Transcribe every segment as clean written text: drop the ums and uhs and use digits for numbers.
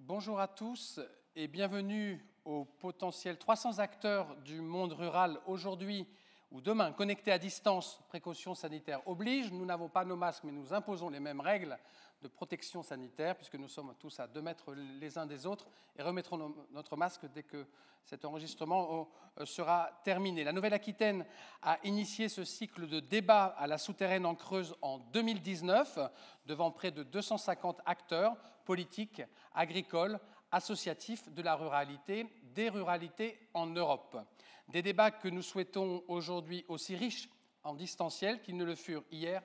Bonjour à tous et bienvenue au potentiel 300 acteurs du monde rural aujourd'hui ou demain connectés à distance, précautions sanitaires obligent. Nous n'avons pas nos masques mais nous imposons les mêmes règles de protection sanitaire puisque nous sommes tous à 2 mètres les uns des autres et remettrons notre masque dès que cet enregistrement sera terminé. La Nouvelle-Aquitaine a initié ce cycle de débat à la Souterraine en Creuse en 2019 devant près de 250 acteurs politiques, agricoles, associatifs de la ruralité, des ruralités en Europe. Des débats que nous souhaitons aujourd'hui aussi riches en distanciel qu'ils ne le furent hier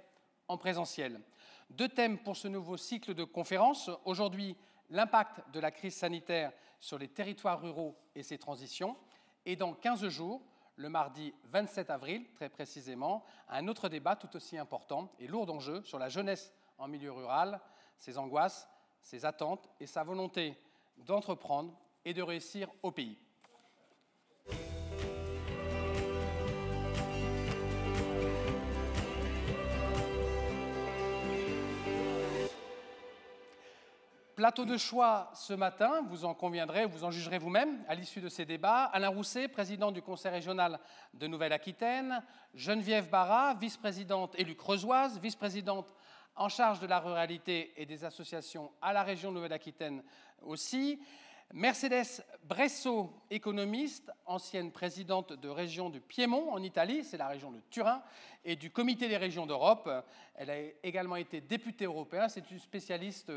en présentiel. 2 thèmes pour ce nouveau cycle de conférences. Aujourd'hui, l'impact de la crise sanitaire sur les territoires ruraux et ses transitions. Et dans 15 jours, le mardi 27 avril, très précisément, un autre débat tout aussi important et lourd d'enjeux sur la jeunesse en milieu rural, ses angoisses, ses attentes et sa volonté d'entreprendre et de réussir au pays. Plateau de choix ce matin, vous en conviendrez, vous en jugerez vous-même à l'issue de ces débats. Alain Rousset, président du Conseil régional de Nouvelle-Aquitaine, Geneviève Barra, vice-présidente élue creusoise, vice-présidente en charge de la ruralité et des associations à la région Nouvelle-Aquitaine aussi. Mercedes Bresso, économiste, ancienne présidente de région du Piémont en Italie, c'est la région de Turin, et du Comité des régions d'Europe. Elle a également été députée européenne, c'est une spécialiste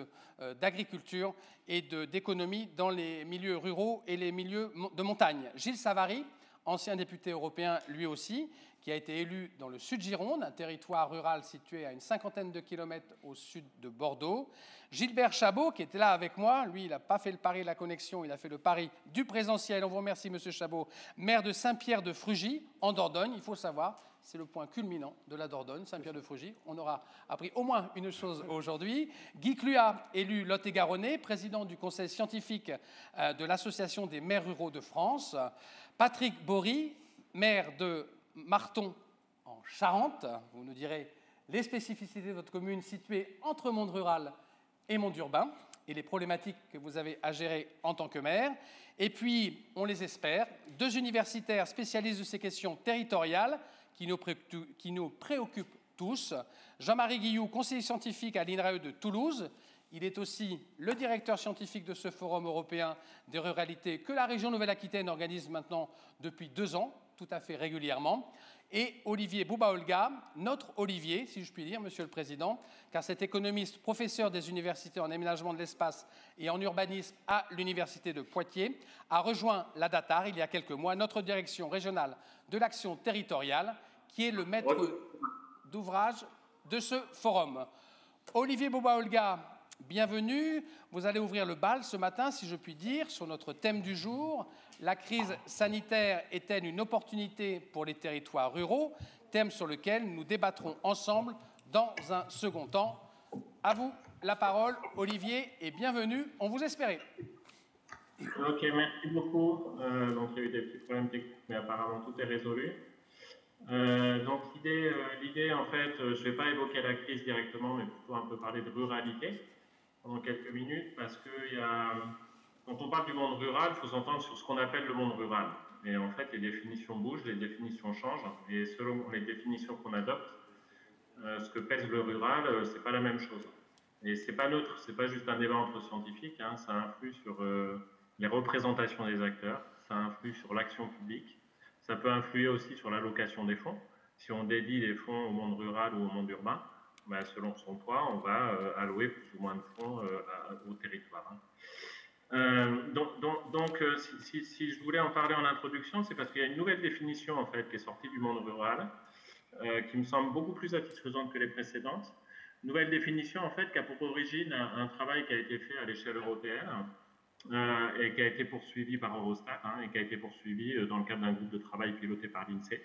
d'agriculture et d'économie dans les milieux ruraux et les milieux de montagne. Gilles Savary, ancien député européen lui aussi, qui a été élu dans le Sud-Gironde, un territoire rural situé à une 50aine de kilomètres au sud de Bordeaux. Gilbert Chabot, qui était là avec moi, lui, il n'a pas fait le pari de la connexion, il a fait le pari du présentiel. On vous remercie, Monsieur Chabot, maire de Saint-Pierre-de-Frugy, en Dordogne. Il faut savoir, c'est le point culminant de la Dordogne, Saint-Pierre-de-Frugy. On aura appris au moins une chose aujourd'hui. Guy Cluat, élu Lot-et-Garonnais, président du conseil scientifique de l'Association des maires ruraux de France. Patrick Bory, maire de Marton en Charente. Vous nous direz les spécificités de votre commune située entre monde rural et monde urbain et les problématiques que vous avez à gérer en tant que maire. Et puis, on les espère, 2 universitaires spécialistes de ces questions territoriales qui nous préoccupent tous. Jean-Marie Guilloux, conseiller scientifique à l'INRAE de Toulouse. Il est aussi le directeur scientifique de ce forum européen des ruralités que la région Nouvelle-Aquitaine organise maintenant depuis 2 ans, tout à fait régulièrement. Et Olivier Bouba-Olga, notre Olivier, si je puis dire, Monsieur le Président, car cet économiste, professeur des universités en aménagement de l'espace et en urbanisme à l'Université de Poitiers, a rejoint la DATAR il y a quelques mois, notre direction régionale de l'action territoriale, qui est le maître d'ouvrage de ce forum. Olivier Bouba-Olga, bienvenue. Vous allez ouvrir le bal ce matin, si je puis dire, sur notre thème du jour. La crise sanitaire est-elle une opportunité pour les territoires ruraux? Thème sur lequel nous débattrons ensemble dans un second temps. À vous la parole, Olivier, et bienvenue. On vous espérait. Ok, merci beaucoup. Donc, il y a eu des petits problèmes techniques, mais apparemment tout est résolu. Donc, l'idée, en fait, je ne vais pas évoquer la crise directement, mais plutôt un peu parler de ruralité pendant quelques minutes, parce que quand on parle du monde rural, il faut s'entendre sur ce qu'on appelle le monde rural. Et en fait, les définitions bougent, les définitions changent, et selon les définitions qu'on adopte, ce que pèse le rural, c'est pas la même chose. Et c'est pas neutre, c'est pas juste un débat entre scientifiques, hein, ça influe sur les représentations des acteurs, ça influe sur l'action publique, ça peut influer aussi sur l'allocation des fonds. Si on dédie les fonds au monde rural ou au monde urbain, ben, selon son poids, on va allouer plus ou moins de fonds au territoire. Donc si je voulais en parler en introduction, c'est parce qu'il y a une nouvelle définition en fait, qui est sortie du monde rural, qui me semble beaucoup plus satisfaisante que les précédentes. Nouvelle définition en fait, qui a pour origine un travail qui a été fait à l'échelle européenne et qui a été poursuivi par Eurostat et qui a été poursuivi dans le cadre d'un groupe de travail piloté par l'INSEE,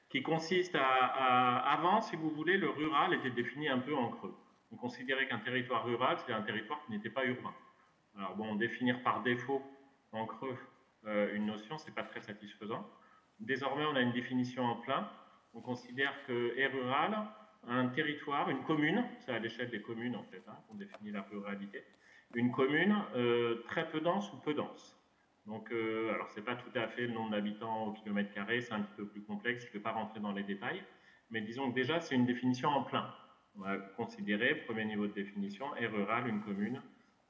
qui consiste avant, si vous voulez, le rural était défini un peu en creux. On considérait qu'un territoire rural, c'était un territoire qui n'était pas urbain. Alors bon, définir par défaut en creux une notion, c'est pas très satisfaisant. Désormais, on a une définition en plein. On considère que est rural un territoire, une commune, c'est à l'échelle des communes en fait, qu'on définit la ruralité, une commune très peu dense ou peu dense. Donc, alors c'est pas tout à fait le nombre d'habitants au kilomètre carré, c'est un petit peu plus complexe, je ne vais pas rentrer dans les détails, mais disons que déjà c'est une définition en plein. On va considérer, premier niveau de définition, est rural, une commune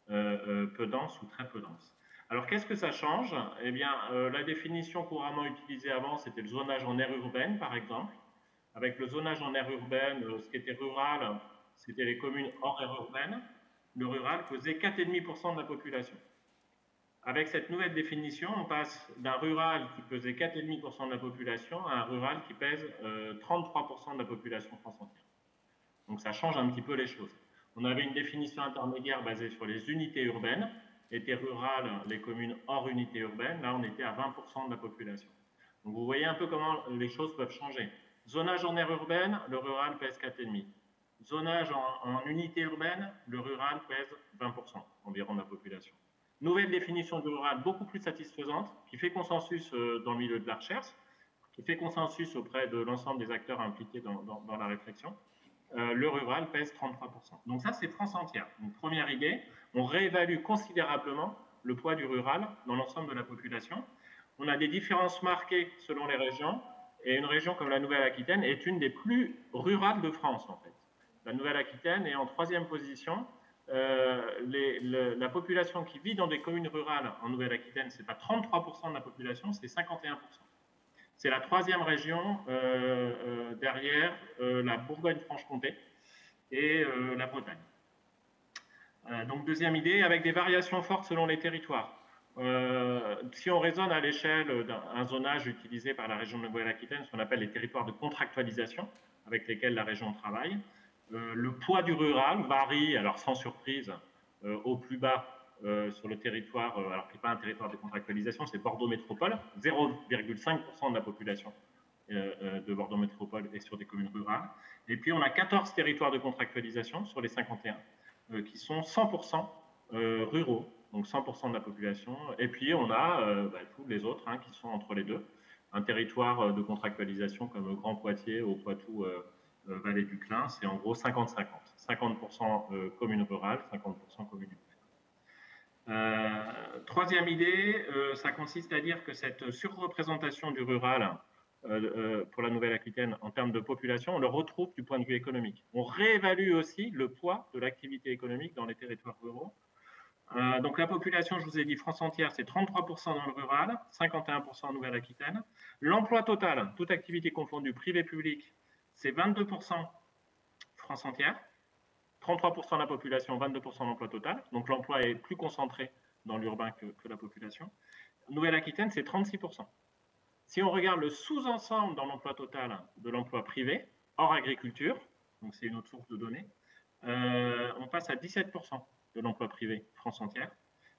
peu dense ou très peu dense. Alors qu'est-ce que ça change? Eh bien, la définition couramment utilisée avant, c'était le zonage en aire urbaine, par exemple. Avec le zonage en aire urbaine, ce qui était rural, c'était les communes hors aire urbaine. Le rural pesait 4,5% de la population. Avec cette nouvelle définition, on passe d'un rural qui pesait 4,5% de la population à un rural qui pèse 33% de la population France entière. Donc ça change un petit peu les choses. On avait une définition intermédiaire basée sur les unités urbaines, était rurales, les communes hors unité urbaine, là on était à 20% de la population. Donc vous voyez un peu comment les choses peuvent changer. Zonage en aire urbaine, le rural pèse 4,5. Zonage en unité urbaine, le rural pèse 20% environ de la population. Nouvelle définition du rural beaucoup plus satisfaisante, qui fait consensus dans le milieu de la recherche, qui fait consensus auprès de l'ensemble des acteurs impliqués dans la réflexion. Le rural pèse 33%. Donc ça, c'est France entière. Donc, première idée, on réévalue considérablement le poids du rural dans l'ensemble de la population. On a des différences marquées selon les régions, et une région comme la Nouvelle-Aquitaine est une des plus rurales de France, en fait. La Nouvelle-Aquitaine est en 3e position. La population qui vit dans des communes rurales en Nouvelle-Aquitaine, c'est pas 33% de la population, c'est 51%. C'est la 3e région derrière la Bourgogne-Franche-Comté et la Bretagne. Donc, deuxième idée, avec des variations fortes selon les territoires. Si on raisonne à l'échelle d'un zonage utilisé par la région de Nouvelle-Aquitaine, ce qu'on appelle les territoires de contractualisation, avec lesquels la région travaille, le poids du rural varie, alors sans surprise, au plus bas sur le territoire, alors qui n'est pas un territoire de contractualisation, c'est Bordeaux Métropole, 0,5% de la population de Bordeaux Métropole est sur des communes rurales. Et puis on a 14 territoires de contractualisation sur les 51 qui sont 100% ruraux, donc 100% de la population. Et puis on a tous les autres qui sont entre les deux. Un territoire de contractualisation comme Grand Poitiers, au Poitou, Vallée du Clin, c'est en gros 50-50. 50% communes rurales, 50% communes urbaines. Troisième idée, ça consiste à dire que cette surreprésentation du rural pour la Nouvelle-Aquitaine en termes de population, on le retrouve du point de vue économique. On réévalue aussi le poids de l'activité économique dans les territoires ruraux. Donc la population, je vous ai dit, France entière, c'est 33% dans le rural, 51% en Nouvelle-Aquitaine. L'emploi total, toute activité confondue, privé-public, c'est 22% France entière. 33% de la population, 22% d'emploi total. Donc l'emploi est plus concentré dans l'urbain que la population. Nouvelle-Aquitaine, c'est 36%. Si on regarde le sous-ensemble dans l'emploi total de l'emploi privé, hors agriculture, donc c'est une autre source de données, on passe à 17% de l'emploi privé France entière.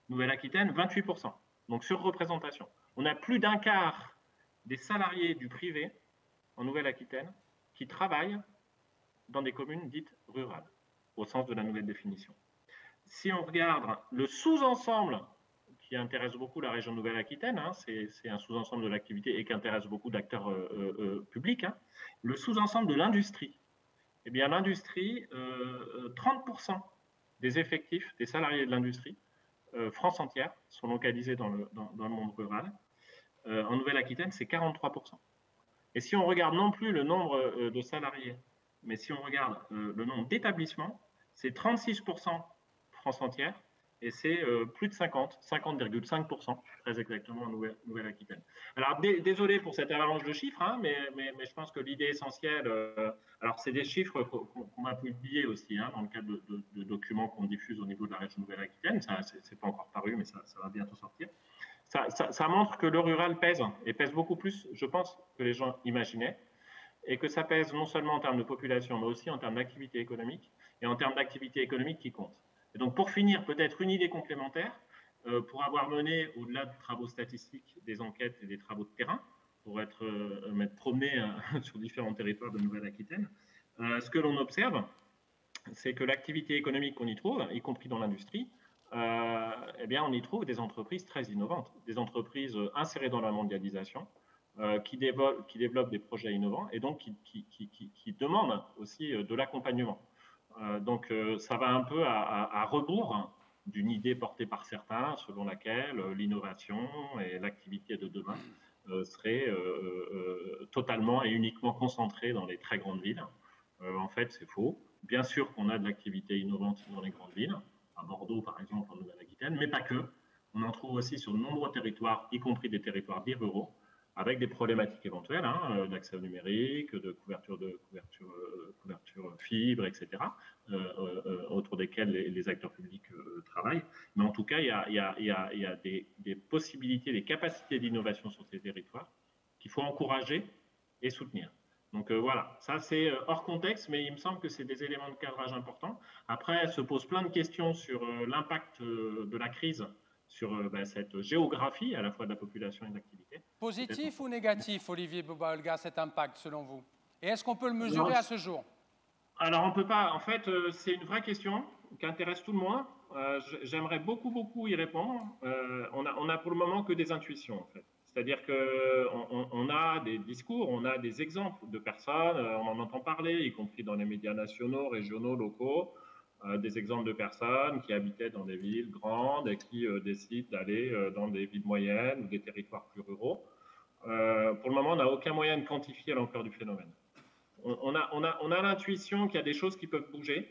Nouvelle-Aquitaine, 28%. Donc surreprésentation. On a plus d'un quart des salariés du privé en Nouvelle-Aquitaine qui travaillent dans des communes dites rurales, au sens de la nouvelle définition. Si on regarde le sous-ensemble qui intéresse beaucoup la région Nouvelle-Aquitaine, c'est un sous-ensemble de l'activité et qui intéresse beaucoup d'acteurs publics, le sous-ensemble de l'industrie. Eh bien, l'industrie, 30% des effectifs des salariés de l'industrie, France entière, sont localisés dans le monde rural. En Nouvelle-Aquitaine, c'est 43%. Et si on regarde non plus le nombre de salariés, mais si on regarde le nombre d'établissements, c'est 36% France entière, et c'est plus de 50,5% très exactement en Nouvelle-Aquitaine. Alors désolé pour cette avalanche de chiffres, mais je pense que l'idée essentielle, alors c'est des chiffres qu'on a publiés aussi dans le cadre de documents qu'on diffuse au niveau de la région Nouvelle-Aquitaine, ça c'est pas encore paru, mais ça va bientôt sortir. Ça montre que le rural pèse, et pèse beaucoup plus, je pense, que les gens imaginaient, et que ça pèse non seulement en termes de population, mais aussi en termes d'activité économique, et en termes d'activité économique qui compte. Et donc pour finir, peut-être une idée complémentaire, pour avoir mené, au-delà de travaux statistiques, des enquêtes et des travaux de terrain, pour m'être promené sur différents territoires de Nouvelle-Aquitaine, ce que l'on observe, c'est que l'activité économique qu'on y trouve, y compris dans l'industrie, eh bien, on y trouve des entreprises très innovantes, des entreprises insérées dans la mondialisation, qui développent des projets innovants et donc qui demandent aussi de l'accompagnement. Donc ça va un peu à rebours d'une idée portée par certains selon laquelle l'innovation et l'activité de demain seraient totalement et uniquement concentrées dans les très grandes villes. En fait, c'est faux. Bien sûr qu'on a de l'activité innovante dans les grandes villes, à Bordeaux par exemple, en Nouvelle-Aquitaine, mais pas que. On en trouve aussi sur de nombreux territoires, y compris des territoires dits ruraux, avec des problématiques éventuelles d'accès au numérique, de couverture fibre, etc., autour desquelles les acteurs publics travaillent. Mais en tout cas, il y a des possibilités, des capacités d'innovation sur ces territoires qu'il faut encourager et soutenir. Donc voilà, ça c'est hors contexte, mais il me semble que c'est des éléments de cadrage importants. Après, se posent plein de questions sur l'impact de la crise sur cette géographie à la fois de la population et de l'activité. Positif ou négatif, Olivier Boba-Olga, cet impact selon vous? Et est-ce qu'on peut le mesurer à ce jour? Alors on ne peut pas, en fait c'est une vraie question qui intéresse tout le monde. J'aimerais beaucoup y répondre. On a pour le moment que des intuitions en fait. C'est-à-dire qu'on a des discours, on a des exemples de personnes, on en entend parler, y compris dans les médias nationaux, régionaux, locaux, des exemples de personnes qui habitaient dans des villes grandes et qui décident d'aller dans des villes moyennes ou des territoires plus ruraux. Pour le moment, on n'a aucun moyen de quantifier l'ampleur du phénomène. On a l'intuition qu'il y a des choses qui peuvent bouger,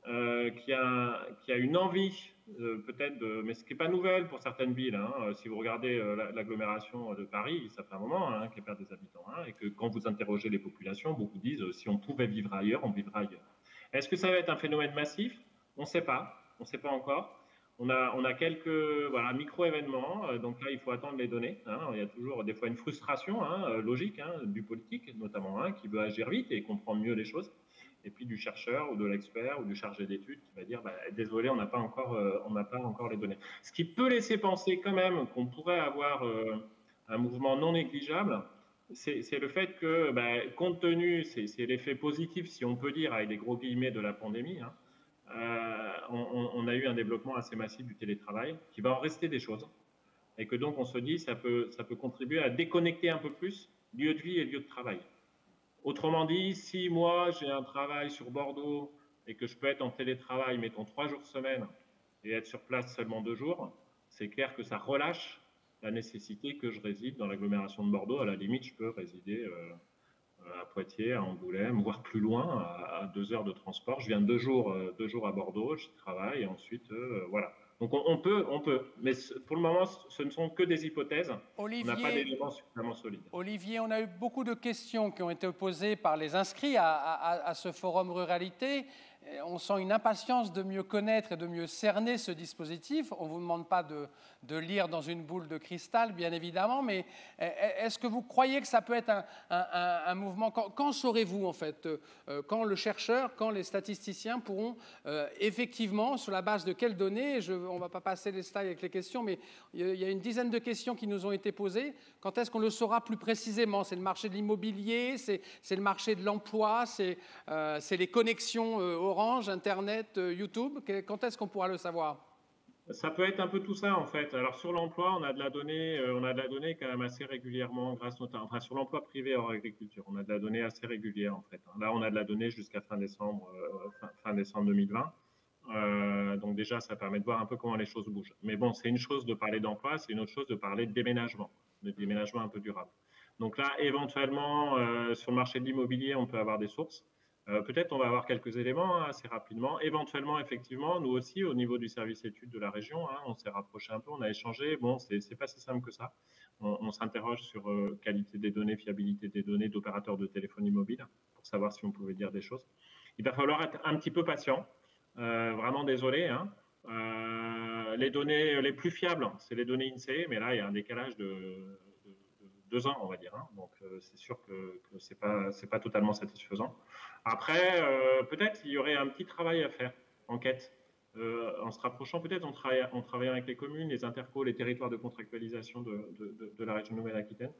qu'il y a une envie peut-être, mais ce qui n'est pas nouvelle pour certaines villes. Si vous regardez l'agglomération de Paris, ça fait un moment qu'elle perd des habitants, et que quand vous interrogez les populations, beaucoup disent si on pouvait vivre ailleurs, on vivrait ailleurs. Est-ce que ça va être un phénomène massif? On ne sait pas encore. On a quelques micro-événements, donc là il faut attendre les données. Il y a toujours des fois une frustration logique du politique, notamment qui veut agir vite et comprendre mieux les choses. Et puis du chercheur ou de l'expert ou du chargé d'études qui va dire désolé, on n'a pas encore les données. Ce qui peut laisser penser quand même qu'on pourrait avoir un mouvement non négligeable, c'est le fait que, compte tenu, c'est l'effet positif, si on peut dire, avec des gros guillemets de la pandémie, on a eu un développement assez massif du télétravail, qui va en rester des choses, et que donc on se dit ça peut contribuer à déconnecter un peu plus lieu de vie et lieu de travail. Autrement dit, si moi j'ai un travail sur Bordeaux et que je peux être en télétravail, mettons 3 jours semaine, et être sur place seulement 2 jours, c'est clair que ça relâche la nécessité que je réside dans l'agglomération de Bordeaux. À la limite, je peux résider à Poitiers, à Angoulême, voire plus loin, à 2 heures de transport. Je viens 2 jours à Bordeaux, je travaille, et ensuite, voilà. Donc on peut, mais pour le moment, ce ne sont que des hypothèses. Olivier, on n'a pas d'éléments suffisamment solides. Olivier, on a eu beaucoup de questions qui ont été posées par les inscrits à ce forum Ruralité. On sent une impatience de mieux connaître et de mieux cerner ce dispositif. On ne vous demande pas de lire dans une boule de cristal, bien évidemment, mais est-ce que vous croyez que ça peut être un mouvement? Quand saurez-vous, en fait, quand le chercheur, quand les statisticiens pourront effectivement, sur la base de quelles données, on ne va pas passer les slides avec les questions, mais il y a une dizaine de questions qui nous ont été posées. Quand est-ce qu'on le saura plus précisément? C'est le marché de l'immobilier, c'est le marché de l'emploi, c'est les connexions Orange, Internet, YouTube. Quand est-ce qu'on pourra le savoir? Ça peut être un peu tout ça en fait. Alors sur l'emploi, on a de la donnée quand même assez régulièrement, grâce notamment, enfin sur l'emploi privé hors agriculture, on a de la donnée assez régulière en fait. Là, on a de la donnée jusqu'à fin décembre 2020. Donc déjà, ça permet de voir un peu comment les choses bougent. Mais bon, c'est une chose de parler d'emploi, c'est une autre chose de parler de déménagement un peu durable. Donc là, éventuellement, sur le marché de l'immobilier, on peut avoir des sources. Peut-être on va avoir quelques éléments assez rapidement. Éventuellement, effectivement, nous aussi, au niveau du service études de la région, on s'est rapproché un peu, on a échangé. Bon, c'est pas si simple que ça. On s'interroge sur qualité des données, fiabilité des données d'opérateurs de téléphonie mobile pour savoir si on pouvait dire des choses. Il va falloir être un petit peu patient. Vraiment désolé. Les données les plus fiables, c'est les données INSEE, mais là, il y a un décalage de 2 ans, on va dire. Donc, c'est sûr que c'est pas totalement satisfaisant. Après, peut-être il y aurait un petit travail à faire, enquête, en se rapprochant peut-être en travaillant avec les communes, les intercos, les territoires de contractualisation de la région Nouvelle-Aquitaine.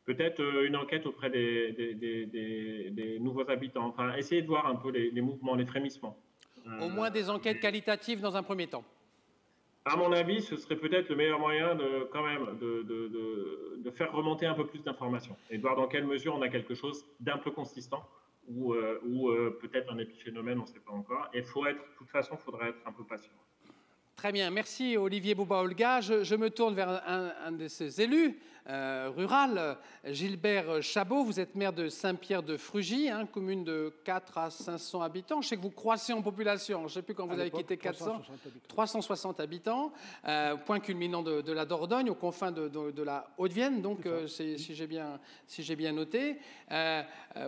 Peut-être une enquête auprès des nouveaux habitants. Enfin, essayer de voir un peu les mouvements, les frémissements. Au moins des enquêtes qualitatives dans un premier temps. À mon avis, ce serait peut-être le meilleur moyen quand même de faire remonter un peu plus d'informations et de voir dans quelle mesure on a quelque chose d'un peu consistant ou peut-être un épiphénomène, on ne sait pas encore. Et de toute façon, il faudra être un peu patient. Très bien, merci Olivier Bouba-Olga. Je me tourne vers un de ces élus rural, Gilbert Chabot. Vous êtes maire de Saint-Pierre-de-Frugy, commune de 4 à 500 habitants. Je sais que vous croissez en population. Je ne sais plus quand vous avez quitté 400. 360 habitants, point culminant de la Dordogne, aux confins de la Haute-Vienne, donc si j'ai bien noté.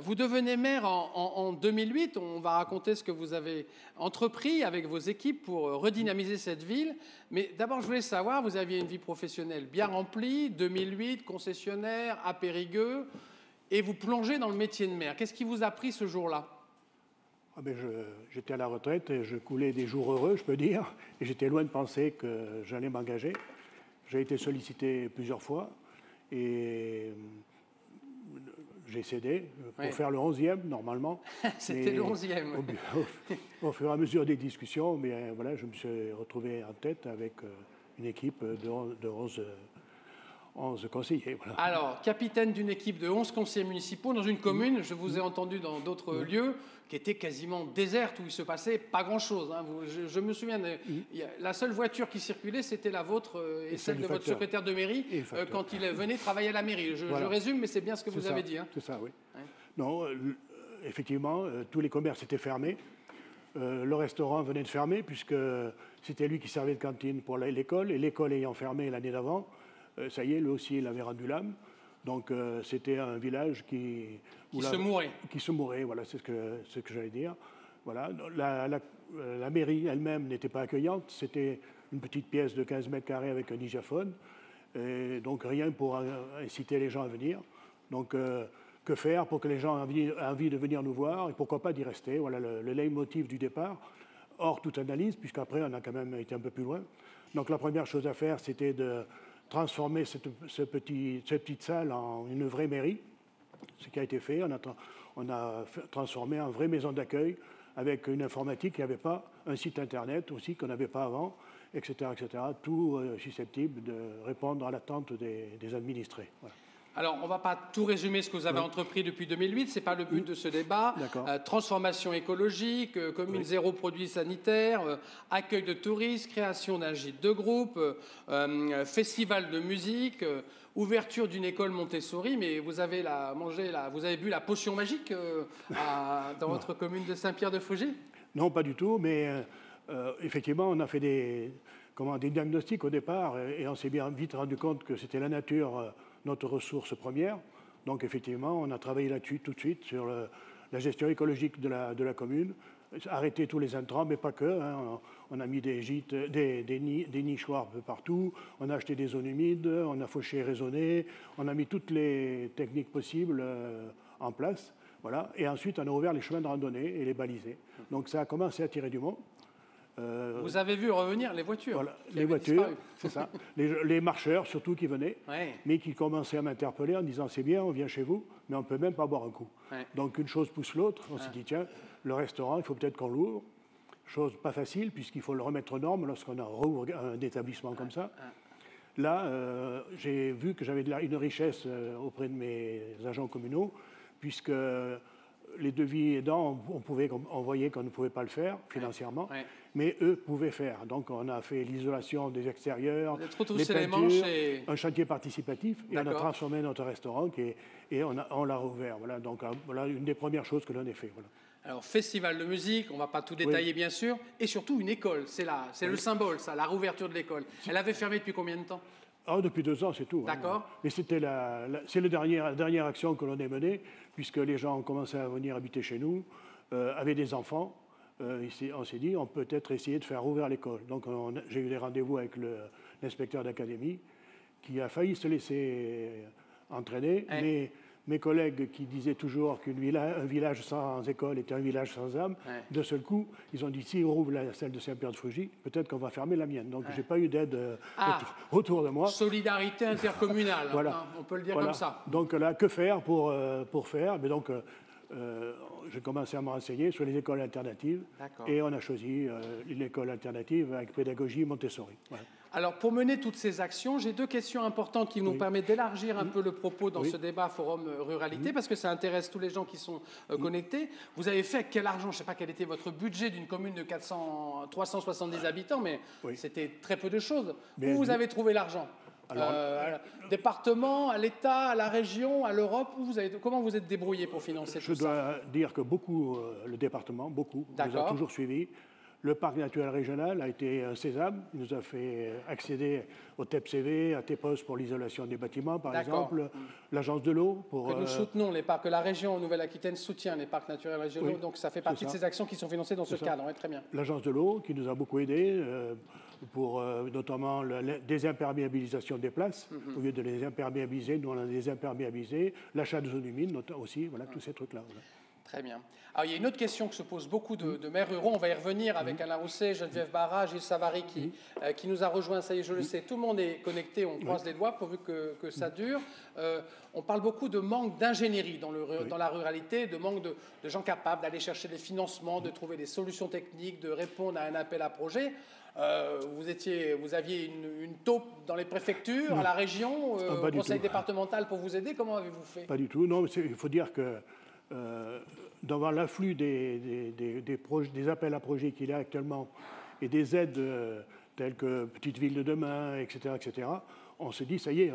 Vous devenez maire en 2008. On va raconter ce que vous avez entrepris avec vos équipes pour redynamiser cette ville. Mais d'abord, je voulais savoir, vous aviez une vie professionnelle bien remplie, 2008, concessionnaire, à Périgueux, et vous plongez dans le métier de maire. Qu'est-ce qui vous a pris ce jour-là? J'étais à la retraite et je coulais des jours heureux, je peux dire, et j'étais loin de penser que j'allais m'engager. J'ai été sollicité plusieurs fois et j'ai cédé pour faire le 11e, normalement. C'était le 11e. Au fur et à mesure des discussions, mais voilà, je me suis retrouvé en tête avec une équipe de 11 conseillers. Voilà. Alors, capitaine d'une équipe de 11 conseillers municipaux dans une commune, je vous ai entendu dans d'autres lieux, qui était quasiment déserte, où il se passait pas grand-chose. Je me souviens, la seule voiture qui circulait, c'était la vôtre et celle de votre secrétaire de mairie quand il venait travailler à la mairie. Je résume, mais c'est bien ce que vous avez dit. C'est ça, oui. Ouais. Non, effectivement, tous les commerces étaient fermés. Le restaurant venait de fermer, puisque c'était lui qui servait de cantine pour l'école, et l'école ayant fermé l'année d'avant, ça y est, lui aussi, il avait rendu l'âme. Donc, c'était un village qui se mourait, voilà, c'est ce que j'allais dire. Voilà. La mairie elle-même n'était pas accueillante. C'était une petite pièce de 15 mètres carrés avec un digiphone. Et donc, rien pour inciter les gens à venir. Donc, que faire pour que les gens aient envie de venir nous voir et pourquoi pas d'y rester? Voilà le leitmotiv du départ, hors toute analyse, puisqu'après, on a quand même été un peu plus loin. Donc, la première chose à faire, c'était de transformer cette petite salle en une vraie mairie, ce qui a été fait. On a transformé en vraie maison d'accueil avec une informatique qui n'avait pas, un site internet aussi qu'on n'avait pas avant, etc., tout susceptible de répondre à l'attente des administrés. Voilà. Alors, on ne va pas tout résumer ce que vous avez entrepris depuis 2008, ce n'est pas le but de ce débat. Transformation écologique, commune zéro produit sanitaire, accueil de touristes, création d'un gîte de groupe, festival de musique, ouverture d'une école Montessori, mais vous avez bu la potion magique dans votre commune de Saint-Pierre-de-Frugy? Non, pas du tout, mais effectivement, on a fait des diagnostics au départ et on s'est bien vite rendu compte que c'était la nature notre ressource première. Donc effectivement, on a travaillé là-dessus tout de suite sur la gestion écologique de la commune, arrêter tous les intrants, mais pas que. On a mis des gîtes, des nichoirs un peu partout, on a acheté des zones humides, on a fauché, raisonné, on a mis toutes les techniques possibles en place. Voilà. Et ensuite, on a ouvert les chemins de randonnée et les balisés. Donc ça a commencé à tirer du monde. Vous avez vu revenir les voitures. Voilà, les voitures, c'est ça. Les marcheurs surtout qui venaient, mais qui commençaient à m'interpeller en disant c'est bien, on vient chez vous, mais on ne peut même pas boire un coup. Donc une chose pousse l'autre. On s'est dit tiens, le restaurant, il faut peut-être qu'on l'ouvre. Chose pas facile puisqu'il faut le remettre aux normes lorsqu'on a un établissement comme ça. Là, j'ai vu que j'avais une richesse auprès de mes agents communaux puisque les devis aidants, on voyait qu'on ne pouvait pas le faire financièrement, mais eux pouvaient faire. Donc on a fait l'isolation des extérieurs, les peintures, un chantier participatif, et on a transformé notre restaurant et on l'a rouvert. Voilà, donc voilà une des premières choses que l'on a fait. Voilà. Alors, festival de musique, on ne va pas tout détailler bien sûr, et surtout une école, c'est le symbole, ça, la rouverture de l'école. Elle avait fermé depuis combien de temps? Depuis 2 ans, c'est tout. D'accord. Mais c'est la dernière action que l'on a menée, puisque les gens ont commencé à venir habiter chez nous, avaient des enfants. On s'est dit, on peut peut-être essayer de faire rouvrir l'école. Donc j'ai eu des rendez-vous avec l'inspecteur d'académie, qui a failli se laisser entraîner, mais mes collègues qui disaient toujours qu'un village sans école était un village sans âme, de seul coup, ils ont dit si on rouvre celle de Saint-Pierre-de-Frugy, peut-être qu'on va fermer la mienne. Donc je n'ai pas eu d'aide autour de moi. Solidarité intercommunale, on peut le dire comme ça. Donc là, que faire pour faire? Mais donc, j'ai commencé à me renseigner sur les écoles alternatives et on a choisi une école alternative avec pédagogie Montessori. Voilà. Alors, pour mener toutes ces actions, j'ai deux questions importantes qui nous permettent d'élargir un peu le propos dans ce débat Forum Ruralité, parce que ça intéresse tous les gens qui sont connectés. Vous avez fait quel argent, je ne sais pas quel était votre budget d'une commune de 370 habitants, mais c'était très peu de choses. Où vous avez trouvé l'argent? Département, à l'État, à la région, à l'Europe, comment vous êtes débrouillé pour financer tout ça? Je dois dire que beaucoup, le département, beaucoup, nous a toujours suivis. Le parc naturel régional a été un sésame. Il nous a fait accéder au TEPCV, à TEPOS pour l'isolation des bâtiments, par exemple, l'agence de l'eau. Que nous soutenons les parcs, que la région Nouvelle-Aquitaine soutient les parcs naturels régionaux, donc ça fait partie de ces actions qui sont financées dans ce cadre. Très bien. L'agence de l'eau qui nous a beaucoup aidés pour notamment la désimperméabilisation des places. Au lieu de les imperméabiliser, nous on a des imperméabilisés. L'achat de zones humides aussi, voilà, tous ces trucs-là. Voilà. Très bien. Alors, il y a une autre question que se posent beaucoup de maires ruraux. On va y revenir avec Alain Rousset, Geneviève Barra, Gilles Savary qui nous a rejoint. Ça y est, je le sais. Tout le monde est connecté. On croise les doigts pourvu que ça dure. On parle beaucoup de manque d'ingénierie dans la ruralité, de manque de gens capables d'aller chercher des financements, de trouver des solutions techniques, de répondre à un appel à projet. Vous aviez une taupe dans les préfectures, à la région, au conseil départemental pour vous aider. Comment avez-vous fait? Pas du tout. Non, il faut dire que devant l'afflux des appels à projets qu'il y a actuellement et des aides telles que Petite Ville de demain, etc., on se dit, ça y est,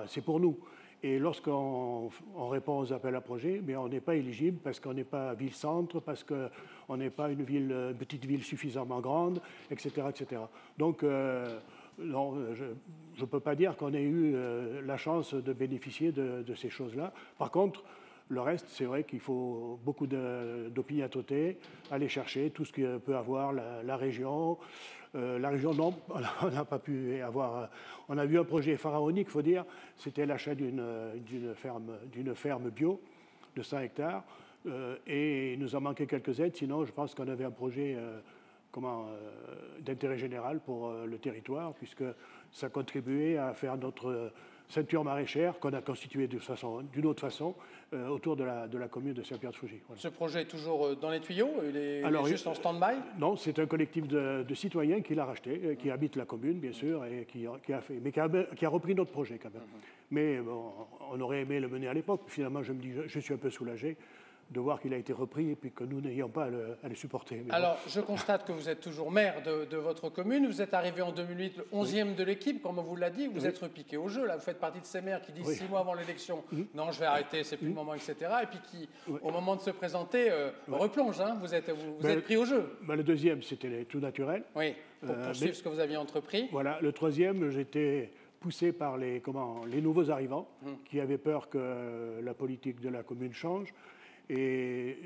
c'est pour nous. Et lorsqu'on répond aux appels à projets, mais on n'est pas éligible parce qu'on n'est pas ville-centre, parce qu'on n'est pas une petite ville suffisamment grande, etc., etc. Donc, non, je ne peux pas dire qu'on ait eu la chance de bénéficier de ces choses-là. Par contre, le reste, c'est vrai qu'il faut beaucoup d'opiniâtreté, aller chercher tout ce que peut avoir la région. La région, non, on n'a pas pu avoir. On a vu un projet pharaonique, il faut dire, c'était l'achat d'une ferme bio de 100 hectares. Et il nous a manqué quelques aides, sinon je pense qu'on avait un projet d'intérêt général pour le territoire, puisque ça contribuait à faire notre ceinture maraîchère qu'on a constituée d'une autre façon autour de la commune de Saint-Pierre-de-Fougy. Voilà. Ce projet est toujours dans les tuyaux? Il est juste en stand-by? Non, c'est un collectif de citoyens qui l'a racheté, qui habite la commune, bien sûr, et qui a repris notre projet quand même. Mais bon, on aurait aimé le mener à l'époque. Finalement, je suis un peu soulagé de voir qu'il a été repris et puis que nous n'ayons pas à le supporter. Mais alors, je constate que vous êtes toujours maire de votre commune. Vous êtes arrivé en 2008, le 11e de l'équipe, comme on vous l'a dit. Vous êtes repiqué au jeu. Là, vous faites partie de ces maires qui disent 6 mois avant l'élection, non, je vais arrêter, c'est plus le moment, etc. Et puis qui, au moment de se présenter, replonge. Hein. Vous êtes pris au jeu. Le deuxième, c'était tout naturel. Oui, pour poursuivre ce que vous aviez entrepris. Voilà, le troisième, j'étais poussé par les nouveaux arrivants qui avaient peur que la politique de la commune change. Et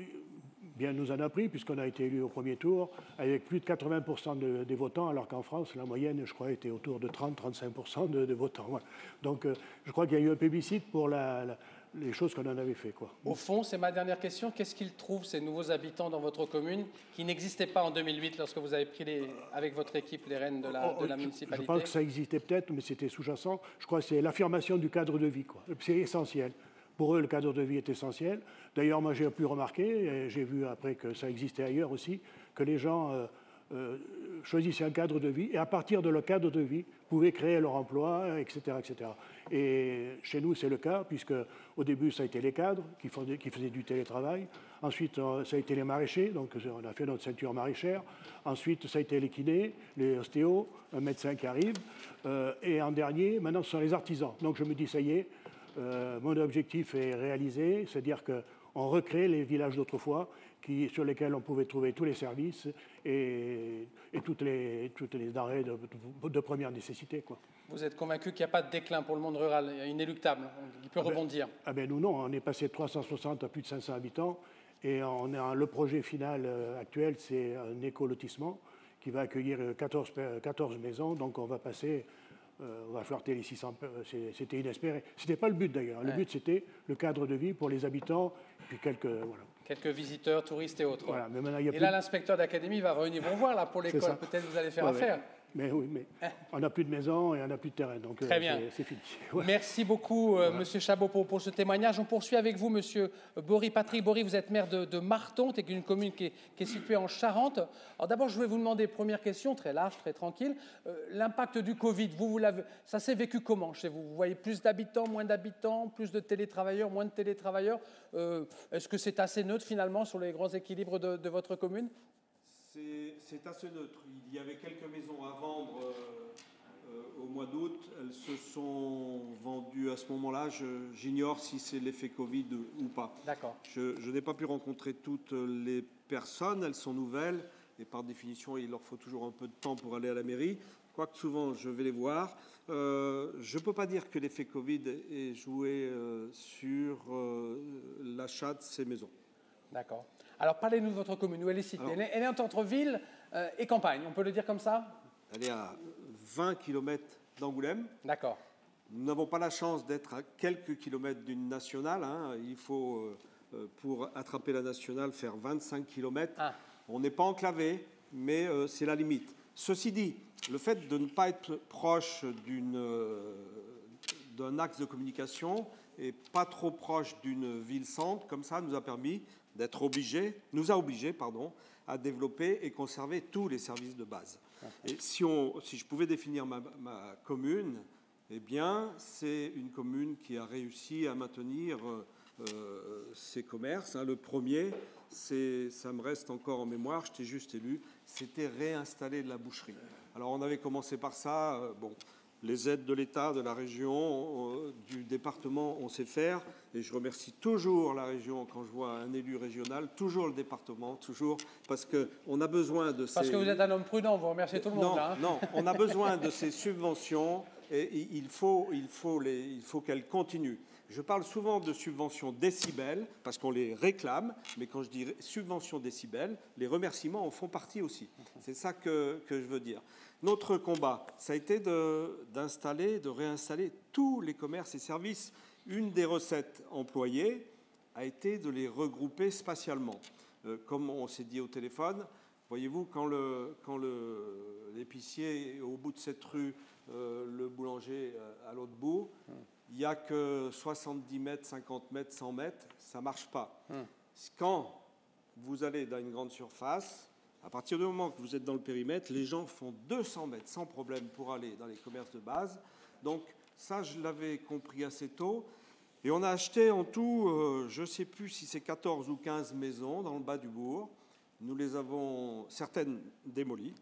bien nous en a pris, puisqu'on a été élu au premier tour, avec plus de 80% des votants, alors qu'en France, la moyenne, je crois, était autour de 30-35% de votants. Voilà. Donc, je crois qu'il y a eu un plébiscite pour les choses qu'on en avait fait. Quoi. Au fond, c'est ma dernière question. Qu'est-ce qu'ils trouvent, ces nouveaux habitants dans votre commune, qui n'existaient pas en 2008, lorsque vous avez pris, avec votre équipe, les rênes de la municipalité? Je pense que ça existait peut-être, mais c'était sous-jacent. Je crois que c'est l'affirmation du cadre de vie. C'est essentiel. Pour eux, le cadre de vie est essentiel. D'ailleurs, moi, j'ai pu remarquer, et j'ai vu après que ça existait ailleurs aussi, que les gens choisissaient un cadre de vie et à partir de leur cadre de vie, pouvaient créer leur emploi, etc., etc. Et chez nous, c'est le cas, puisque au début, ça a été les cadres qui faisaient du télétravail. Ensuite, ça a été les maraîchers, donc on a fait notre ceinture maraîchère. Ensuite, ça a été les kinés, les ostéos, un médecin qui arrive. Et en dernier, maintenant, ce sont les artisans. Donc je me dis, ça y est, mon objectif est réalisé, c'est-à-dire qu'on recrée les villages d'autrefois sur lesquels on pouvait trouver tous les services et toutes les denrées de première nécessité. Quoi. Vous êtes convaincu qu'il n'y a pas de déclin pour le monde rural, inéluctable, il peut rebondir? Nous non, on est passé de 360 à plus de 500 habitants et le projet final actuel, c'est un écolotissement qui va accueillir 14 maisons, donc on va passer... on va flirter les 600, c'était inespéré. Ce n'était pas le but d'ailleurs. Le but, c'était le cadre de vie pour les habitants, puis quelques visiteurs, touristes et autres. Voilà, mais là, l'inspecteur d'académie va revenir. Bon, voir là, pour l'école, peut-être vous allez faire affaire. Mais oui, mais on n'a plus de maison et on n'a plus de terrain, donc Très bien. C'est fini. Ouais. Merci beaucoup, Monsieur Chabot, pour ce témoignage. On poursuit avec vous, Monsieur Bory. Patrick Bory, vous êtes maire de Marton, c'est une commune qui est située en Charente. Alors d'abord, je vais vous demander, première question, très large, très tranquille, l'impact du Covid, ça s'est vécu comment chez vous? Vous voyez plus d'habitants, moins d'habitants, plus de télétravailleurs, moins de télétravailleurs? Est-ce que c'est assez neutre finalement sur les grands équilibres de votre commune? C'est assez neutre. Il y avait quelques maisons à vendre au mois d'août. Elles se sont vendues à ce moment-là. J'ignore si c'est l'effet Covid ou pas. D'accord. Je n'ai pas pu rencontrer toutes les personnes. Jouées sont nouvelles et par définition, il leur faut toujours un peu de temps pour aller à la mairie. Quoique souvent, je vais les voir. Je ne peux pas dire que l'effet Covid ait joué sur l'achat de ces maisons. D'accord. Alors, parlez-nous de votre commune, où elle est située. Elle est entre ville et campagne, on peut le dire comme ça? Elle est à 20 km d'Angoulême. D'accord. Nous n'avons pas la chance d'être à quelques kilomètres d'une nationale. Hein. Il faut, pour attraper la nationale, faire 25 km. Ah. On n'est pas enclavé, mais c'est la limite. Ceci dit, le fait de ne pas être proche d'un axe de communication et pas trop proche d'une ville-centre, comme ça, nous a obligés à développer et conserver tous les services de base. Et si je pouvais définir ma commune, eh bien, c'est une commune qui a réussi à maintenir ses commerces. Le premier, ça me reste encore en mémoire, j'étais juste élu, c'était réinstaller de la boucherie. Alors, on avait commencé par ça. Les aides de l'État, de la région, du département, on sait faire. Et je remercie toujours la région quand je vois un élu régional, toujours le département, toujours, parce qu'on a besoin de ces... Parce que vous êtes un homme prudent, vous remerciez tout le monde. Là, hein. Non, on a besoin de ces subventions et il faut qu'elles continuent. Je parle souvent de subventions décibels, parce qu'on les réclame, mais quand je dis subventions décibels, les remerciements en font partie aussi. C'est ça que je veux dire. Notre combat, ça a été de réinstaller tous les commerces et services. Une des recettes employées a été de les regrouper spatialement. Comme on s'est dit au téléphone, voyez-vous, quand l'épicier est au bout de cette rue, le boulanger à l'autre bout, il n'y a que 70 mètres, 50 mètres, 100 mètres, ça ne marche pas. Quand vous allez dans une grande surface, à partir du moment que vous êtes dans le périmètre, les gens font 200 mètres sans problème pour aller dans les commerces de base. Donc ça, je l'avais compris assez tôt. Et on a acheté en tout, je ne sais plus si c'est 14 ou 15 maisons dans le bas du bourg. Nous les avons, certaines démolies.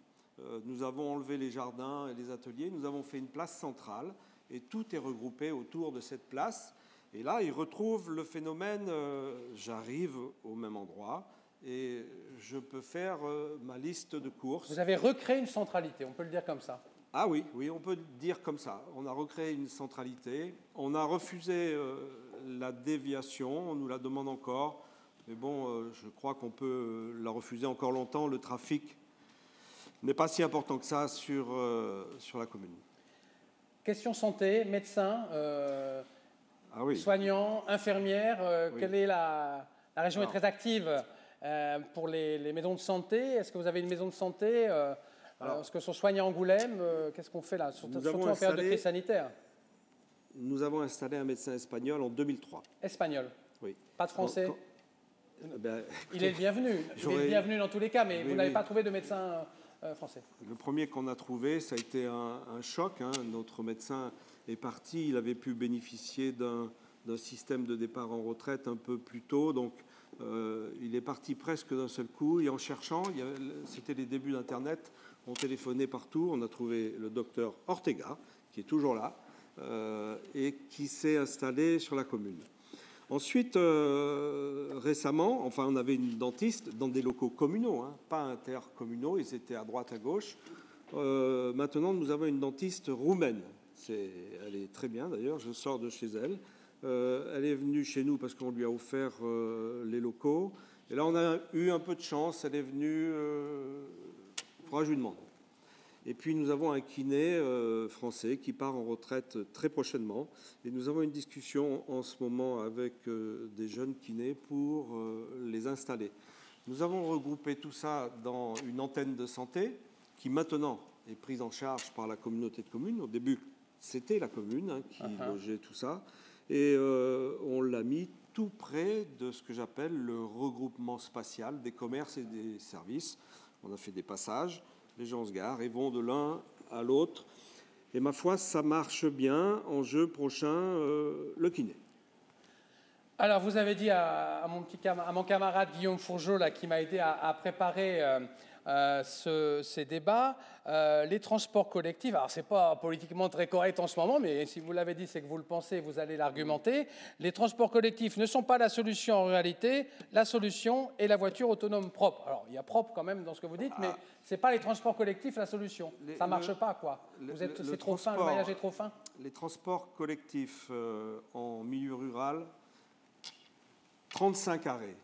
Nous avons enlevé les jardins et les ateliers. Nous avons fait une place centrale et tout est regroupé autour de cette place. Et là, ils retrouvent le phénomène, j'arrive au même endroit et je peux faire ma liste de courses. Vous avez recréé une centralité, on peut le dire comme ça. Ah oui, on peut dire comme ça. On a recréé une centralité. On a refusé la déviation, on nous la demande encore. Mais bon, je crois qu'on peut la refuser encore longtemps. Le trafic n'est pas si important que ça sur la commune. Question santé, médecins, soignants, infirmières. Quelle est la région est très active pour les maisons de santé. Est-ce que vous avez une maison de santé est-ce que sont soignés à Angoulême, qu'est-ce qu'on fait là, surtout en période de crise sanitaire? Nous avons installé un médecin espagnol en 2003. Espagnol? Oui. Pas de français? Il est le bienvenu. Il est le bienvenu dans tous les cas, mais vous n'avez pas trouvé de médecin français? Le premier qu'on a trouvé, ça a été un choc. Notre médecin est parti. Il avait pu bénéficier d'un système de départ en retraite un peu plus tôt. Donc, il est parti presque d'un seul coup. Et en cherchant, c'était les débuts d'Internet, on téléphonait partout. On a trouvé le docteur Ortega, qui est toujours là, et qui s'est installé sur la commune. Ensuite, récemment, on avait une dentiste dans des locaux communaux, pas intercommunaux, ils étaient à droite, à gauche. Maintenant, nous avons une dentiste roumaine. Elle est très bien, d'ailleurs, je sors de chez elle. Elle est venue chez nous parce qu'on lui a offert les locaux. Et là, on a eu un peu de chance. Elle est venue... Il faudra que je lui demande. Et puis, nous avons un kiné français qui part en retraite très prochainement. Et nous avons une discussion en ce moment avec des jeunes kinés pour les installer. Nous avons regroupé tout ça dans une antenne de santé qui, maintenant, est prise en charge par la communauté de communes. Au début, c'était la commune qui logeait tout ça. Et on l'a mis tout près de ce que j'appelle le regroupement spatial des commerces et des services. On a fait des passages, les gens se garent et vont de l'un à l'autre. Et ma foi, ça marche bien. Enjeu prochain, le kiné. Alors, vous avez dit à mon camarade Guillaume Fourgeot, là, qui m'a aidé à préparer ces débats, les transports collectifs. Alors, ce n'est pas politiquement très correct en ce moment, mais si vous l'avez dit, c'est que vous le pensez, vous allez l'argumenter. Les transports collectifs ne sont pas la solution en réalité. La solution est la voiture autonome propre. Alors, il y a propre quand même dans ce que vous dites, mais ce n'est pas les transports collectifs la solution. Ça ne marche pas, quoi. C'est trop fin, le maillage est trop fin. Les transports collectifs en milieu rural, 35 arrêts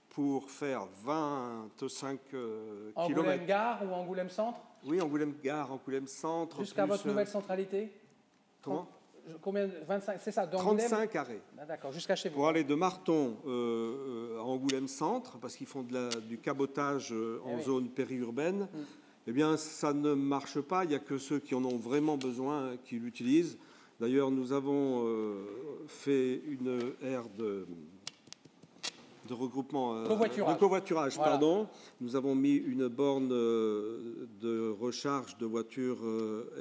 pour faire 25 km. Angoulême-Gare ou Angoulême-Centre? Oui, Angoulême-Gare, Angoulême-Centre. Jusqu'à votre nouvelle centralité? Comment? Combien? 25, c'est ça, 35 arrêts. Ah, d'accord, jusqu'à chez vous. Pour aller de Marton à Angoulême-Centre, parce qu'ils font du cabotage en zone périurbaine, eh bien, ça ne marche pas. Il n'y a que ceux qui en ont vraiment besoin qui l'utilisent. D'ailleurs, nous avons fait une aire de regroupement, de covoiturage, voilà. Pardon. Nous avons mis une borne de recharge de voitures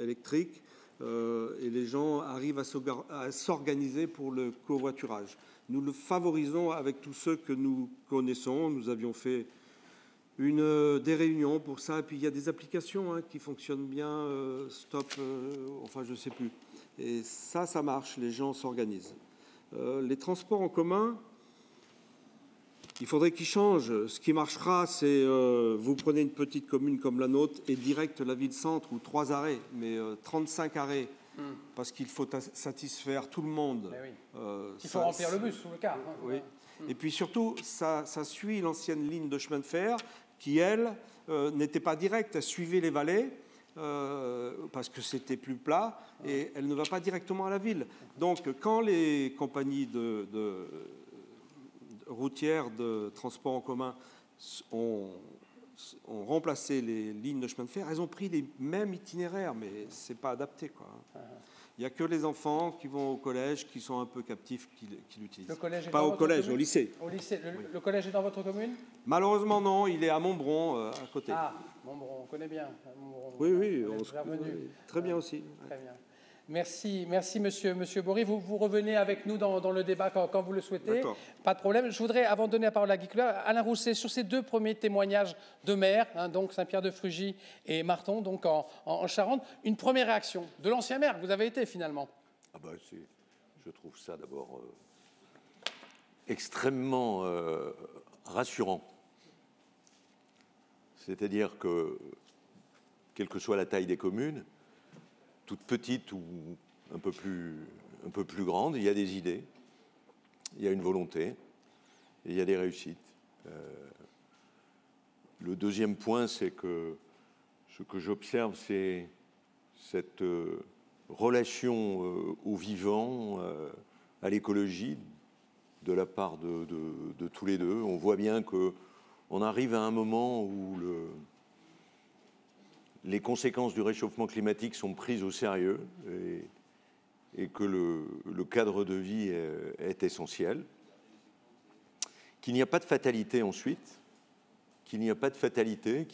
électriques et les gens arrivent à s'organiser pour le covoiturage. Nous le favorisons avec tous ceux que nous connaissons. Nous avions fait des réunions pour ça. Et puis il y a des applications qui fonctionnent bien, Stop, enfin je ne sais plus. Et ça marche, les gens s'organisent. Les transports en commun, il faudrait qu'ils changent. Ce qui marchera, c'est vous prenez une petite commune comme la nôtre et direct la ville-centre ou 3 arrêts, mais 35 arrêts, parce qu'il faut satisfaire tout le monde. Il faut remplir le bus, sous le cas. Oui. Et puis surtout, ça suit l'ancienne ligne de chemin de fer qui, elle, n'était pas directe. Elle suivait les vallées parce que c'était plus plat et elle ne va pas directement à la ville. Donc, quand les compagnies routières de transport en commun ont remplacé les lignes de chemin de fer, elles ont pris les mêmes itinéraires, mais ce n'est pas adapté, quoi. Il n'y a que les enfants qui vont au collège qui sont un peu captifs qui l'utilisent. Pas au collège, au lycée. Au lycée. Le collège est dans votre commune? Malheureusement, non. Il est à Montbron, à côté. Ah, Montbron, on connaît bien. Montbron. Oui, très bien aussi. Très bien. Merci monsieur Bory. Vous revenez avec nous dans le débat quand vous le souhaitez. Pas de problème. Je voudrais, avant de donner la parole à Guy Cluard, Alain Rousset, sur ces 2 premiers témoignages de maires, donc Saint-Pierre-de-Frugy et Marton, donc en Charente, une première réaction de l'ancien maire que vous avez été finalement. Je trouve ça d'abord extrêmement rassurant. C'est-à-dire que, quelle que soit la taille des communes, toute petite ou un peu plus grande, il y a des idées, il y a une volonté, et il y a des réussites. Le deuxième point, c'est que ce que j'observe, c'est cette relation au vivant, à l'écologie, de la part de tous les deux. On voit bien qu'on arrive à un moment où les conséquences du réchauffement climatique sont prises au sérieux et que le cadre de vie est essentiel. Qu'il n'y a pas de fatalité ensuite, qu'il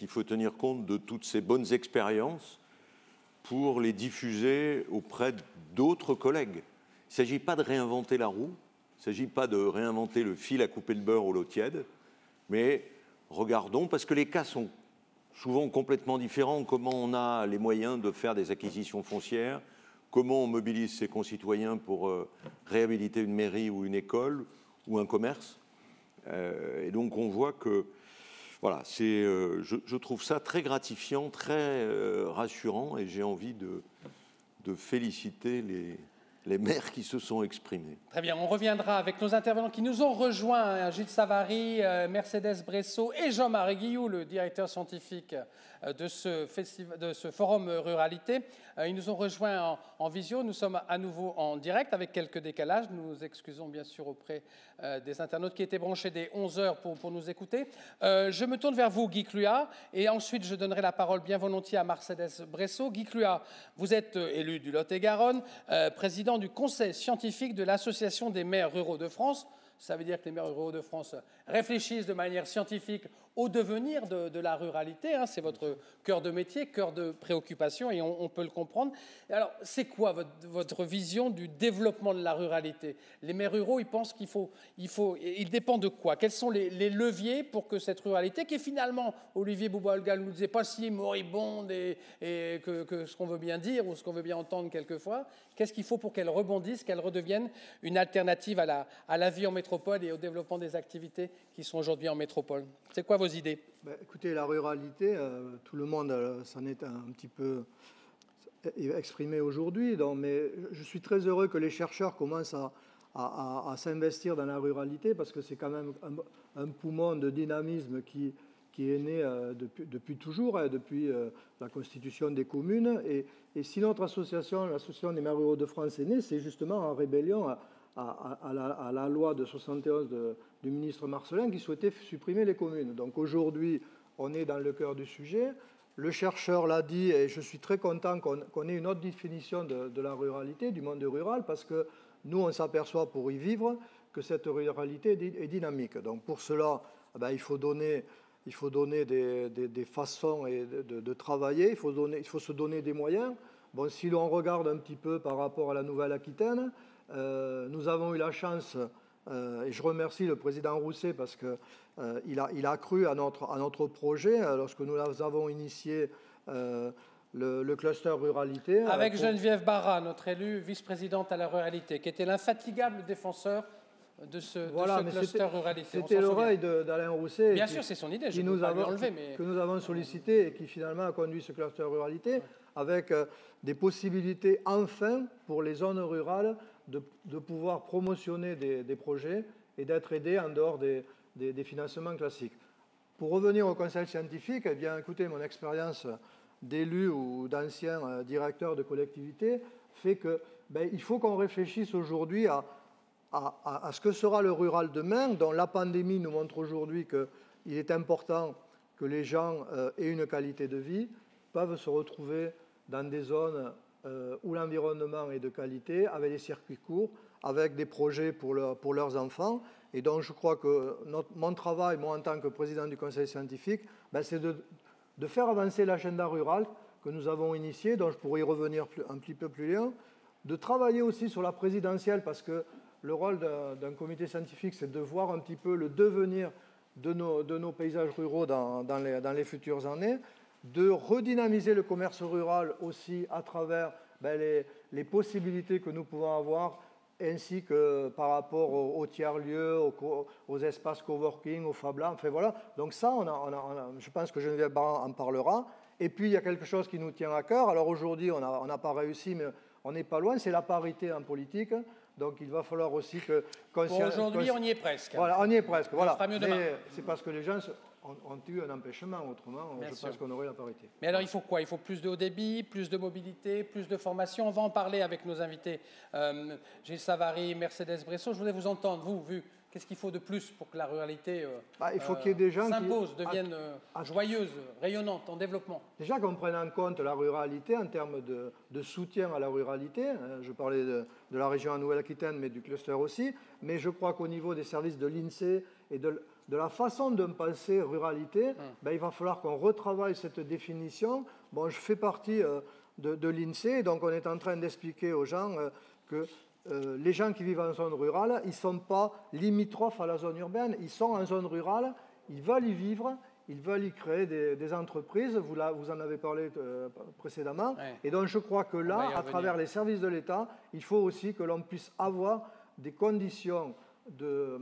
faut tenir compte de toutes ces bonnes expériences pour les diffuser auprès d'autres collègues. Il ne s'agit pas de réinventer la roue, il ne s'agit pas de réinventer le fil à couper le beurre ou l'eau tiède, mais regardons, parce que les cas sont souvent complètement différents, comment on a les moyens de faire des acquisitions foncières, comment on mobilise ses concitoyens pour réhabiliter une mairie ou une école ou un commerce. Et donc on voit que, voilà, je trouve ça très gratifiant, très rassurant, et j'ai envie de féliciter les maires qui se sont exprimés. Très bien, on reviendra avec nos intervenants qui nous ont rejoints, Gilles Savary, Mercedes Bresso et Jean-Marie Guilloux, le directeur scientifique de ce forum Ruralité. Ils nous ont rejoints en visio. Nous sommes à nouveau en direct avec quelques décalages. Nous nous excusons bien sûr auprès des internautes qui étaient branchés dès 11h pour nous écouter. Je me tourne vers vous, Guy Cluat, et ensuite je donnerai la parole bien volontiers à Mercedes Bresso. Guy Cluat, vous êtes élu du Lot-et-Garonne, président du conseil scientifique de l'Association des maires ruraux de France. Ça veut dire que les maires ruraux de France réfléchissent de manière scientifique au devenir de la ruralité. Hein. C'est votre cœur de métier, cœur de préoccupation, et on peut le comprendre. Alors, c'est quoi votre vision du développement de la ruralité? Les maires ruraux, ils pensent ils dépendent de quoi? Quels sont les leviers pour que cette ruralité, qui est finalement, Olivier Bouba-Olga nous disait, pas si moribonde et que ce qu'on veut bien dire ou ce qu'on veut bien entendre quelquefois, qu'est-ce qu'il faut pour qu'elle rebondisse, qu'elle redevienne une alternative à la vie en métropole et au développement des activités qui sont aujourd'hui en métropole? C'est quoi vos idées? Écoutez, la ruralité, tout le monde s'en est un petit peu exprimé aujourd'hui, mais je suis très heureux que les chercheurs commencent à s'investir dans la ruralité, parce que c'est quand même un poumon de dynamisme qui est né depuis toujours, depuis la constitution des communes. Et si notre association, l'Association des maires ruraux de France, est née, c'est justement en rébellion à la loi de 71 du ministre Marcellin qui souhaitait supprimer les communes. Donc aujourd'hui, on est dans le cœur du sujet. Le chercheur l'a dit, et je suis très content qu'on ait une autre définition de la ruralité, du monde rural, parce que nous, on s'aperçoit pour y vivre que cette ruralité est dynamique. Donc pour cela, il faut donner des façons de travailler, il faut se donner des moyens. Bon, si l'on regarde un petit peu par rapport à la Nouvelle-Aquitaine, nous avons eu la chance, et je remercie le président Rousset parce qu'il a cru à notre projet lorsque nous avons initié le cluster ruralité. Avec Geneviève Barra, notre élue vice-présidente à la ruralité, qui était l'infatigable défenseur de ce cluster ruralité. C'était l'oreille d'Alain Rousset. Bien sûr, c'est son idée, je ne peux pas lui enlever. Que nous avons sollicité et qui finalement a conduit ce cluster ruralité avec des possibilités enfin pour les zones rurales de pouvoir promotionner des projets et d'être aidés en dehors des financements classiques. Pour revenir au conseil scientifique, eh bien, écoutez, mon expérience d'élu ou d'ancien directeur de collectivité fait que il faut qu'on réfléchisse aujourd'hui à ce que sera le rural demain, dont la pandémie nous montre aujourd'hui qu'il est important que les gens aient une qualité de vie, peuvent se retrouver dans des zones où l'environnement est de qualité, avec des circuits courts, avec des projets pour leurs enfants. Et donc je crois que mon travail, moi en tant que président du conseil scientifique, c'est de faire avancer l'agenda rural que nous avons initié, dont je pourrais y revenir un petit peu plus loin, de travailler aussi sur la présidentielle, parce que le rôle d'un comité scientifique, c'est de voir un petit peu le devenir de nos paysages ruraux dans les futures années, de redynamiser le commerce rural aussi à travers les possibilités que nous pouvons avoir, ainsi que par rapport aux tiers-lieux, aux espaces coworking, aux Fab Labs. Enfin, voilà. Donc ça, je pense que Geneviève Barra en parlera. Et puis, il y a quelque chose qui nous tient à cœur. Alors aujourd'hui, on n'a pas réussi, mais on n'est pas loin. C'est la parité en politique. Donc il va falloir aussi que... Aujourd'hui, on y est presque. Voilà, on y est presque. Voilà. On fera mieux demain. Mais c'est parce que les gens ont eu un empêchement. Autrement, je pense qu'on aurait la parité. Mais alors, il faut quoi? Il faut plus de haut débit, plus de mobilité, plus de formation. On va en parler avec nos invités. Gilles Savary, Mercedes Bresso. Je voulais vous entendre, vous, qu'est-ce qu'il faut de plus pour que la ruralité il faut qu'il y ait des gens s'impose, devienne joyeuse, rayonnante, en développement? Déjà qu'on prenne en compte la ruralité en termes de soutien à la ruralité. Je parlais de la région en Nouvelle-Aquitaine, mais du cluster aussi. Mais je crois qu'au niveau des services de l'INSEE et de la façon de penser ruralité, il va falloir qu'on retravaille cette définition. Bon, je fais partie de l'INSEE, donc on est en train d'expliquer aux gens que les gens qui vivent en zone rurale, ils ne sont pas limitrophes à la zone urbaine, ils sont en zone rurale, ils veulent y vivre, ils veulent y créer des entreprises, vous en avez parlé précédemment, et donc je crois que là, à travers les services de l'État, il faut aussi que l'on puisse avoir des conditions d'aide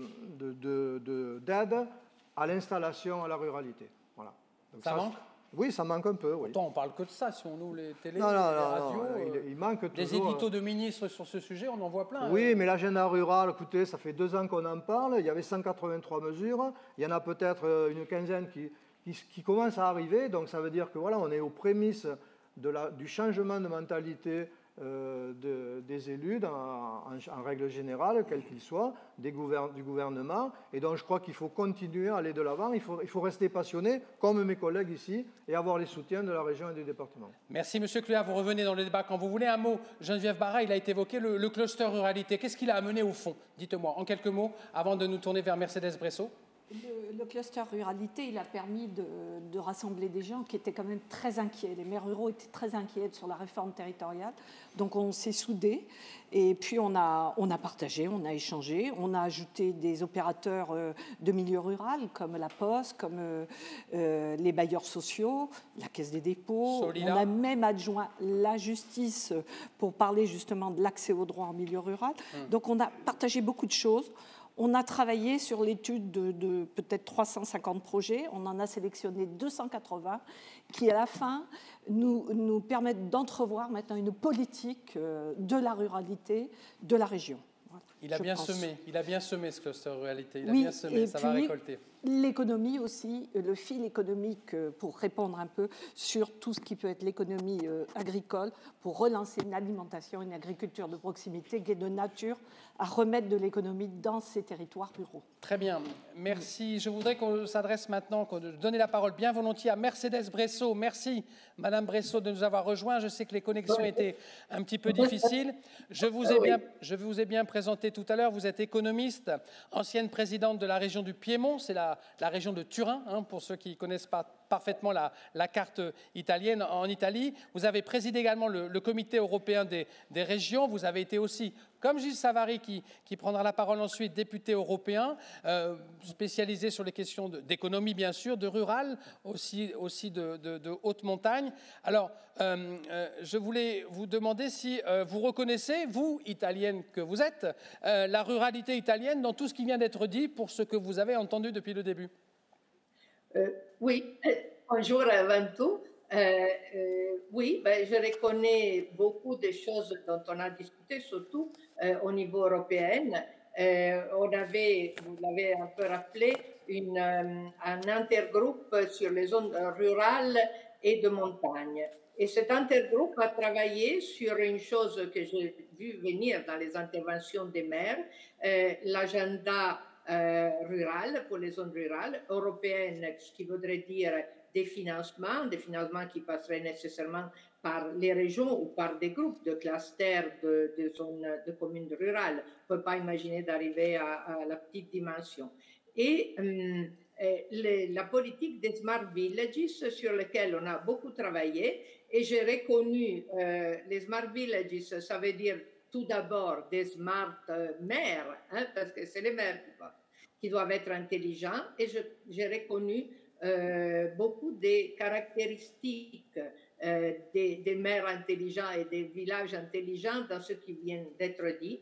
à l'installation à la ruralité. Voilà. Donc ça manque ? Oui, ça manque un peu, oui. Pourtant, on parle que de ça, si on ouvre les télés, non, les radios. Il manque toujours... Des éditos de ministres sur ce sujet, on en voit plein. Oui, mais l'agenda rural, écoutez, ça fait 2 ans qu'on en parle, il y avait 183 mesures, il y en a peut-être une quinzaine qui commencent à arriver, donc ça veut dire que voilà, on est aux prémices du changement de mentalité des élus, en règle générale, quels qu'ils soient, du gouvernement. Et donc je crois qu'il faut continuer à aller de l'avant, il faut rester passionné, comme mes collègues ici, et avoir les soutiens de la région et du département. Merci, M. Clua. Vous revenez dans le débat quand vous voulez. Un mot, Geneviève Barra, il a été évoqué le cluster ruralité. Qu'est-ce qu'il a amené au fond? Dites-moi, en quelques mots, avant de nous tourner vers Mercedes Bresso. Le cluster ruralité, il a permis de rassembler des gens qui étaient quand même très inquiets. Les maires ruraux étaient très inquiets sur la réforme territoriale. Donc on s'est soudés et puis on a partagé, on a échangé, on a ajouté des opérateurs de milieu rural comme la Poste, comme les bailleurs sociaux, la Caisse des dépôts. Solila. On a même adjoint la justice pour parler justement de l'accès aux droits en milieu rural. Donc on a partagé beaucoup de choses. On a travaillé sur l'étude de peut-être 350 projets. On en a sélectionné 280 qui, à la fin, nous permettent d'entrevoir maintenant une politique de la ruralité de la région. Voilà, il a bien semé ce cluster ruralité. Il a oui, bien semé, ça va récolter. L'économie aussi, le fil économique, pour répondre un peu sur tout ce qui peut être l'économie agricole, pour relancer une alimentation, une agriculture de proximité qui est de nature à remettre de l'économie dans ces territoires ruraux. Très bien, merci. Je voudrais qu'on s'adresse maintenant, qu'on donne la parole bien volontiers à Mercedes Bresso. Merci, Madame Bresso, de nous avoir rejoints. Je sais que les connexions étaient un petit peu difficiles. Je vous ai bien présenté tout à l'heure. Vous êtes économiste, ancienne présidente de la région du Piémont, c'est la région de Turin, hein, pour ceux qui ne connaissent pas parfaitement la carte italienne en Italie. Vous avez présidé également le comité européen des régions. Vous avez été aussi, comme Gilles Savary, qui prendra la parole ensuite, député européen, spécialisé sur les questions d'économie, bien sûr, de rural, aussi de haute montagne. Alors, je voulais vous demander si vous reconnaissez, vous, italienne que vous êtes, la ruralité italienne dans tout ce qui vient d'être dit pour ce que vous avez entendu depuis le début. Oui, bonjour avant tout. Oui, je reconnais beaucoup de choses dont on a discuté, surtout au niveau européen. On avait, vous l'avez un peu rappelé, un intergroupe sur les zones rurales et de montagne. Et cet intergroupe a travaillé sur une chose que j'ai vu venir dans les interventions des maires, l'agenda rural pour les zones rurales européennes, ce qui voudrait dire des financements qui passeraient nécessairement par les régions ou par des groupes de clusters de zones de communes rurales. On ne peut pas imaginer d'arriver à la petite dimension. Et la politique des Smart Villages sur laquelle on a beaucoup travaillé, et j'ai reconnu les Smart Villages, ça veut dire tout d'abord des smart maires, hein, parce que c'est les maires qui doivent être intelligents, et j'ai reconnu beaucoup des caractéristiques des maires intelligents et des villages intelligents dans ce qui vient d'être dit.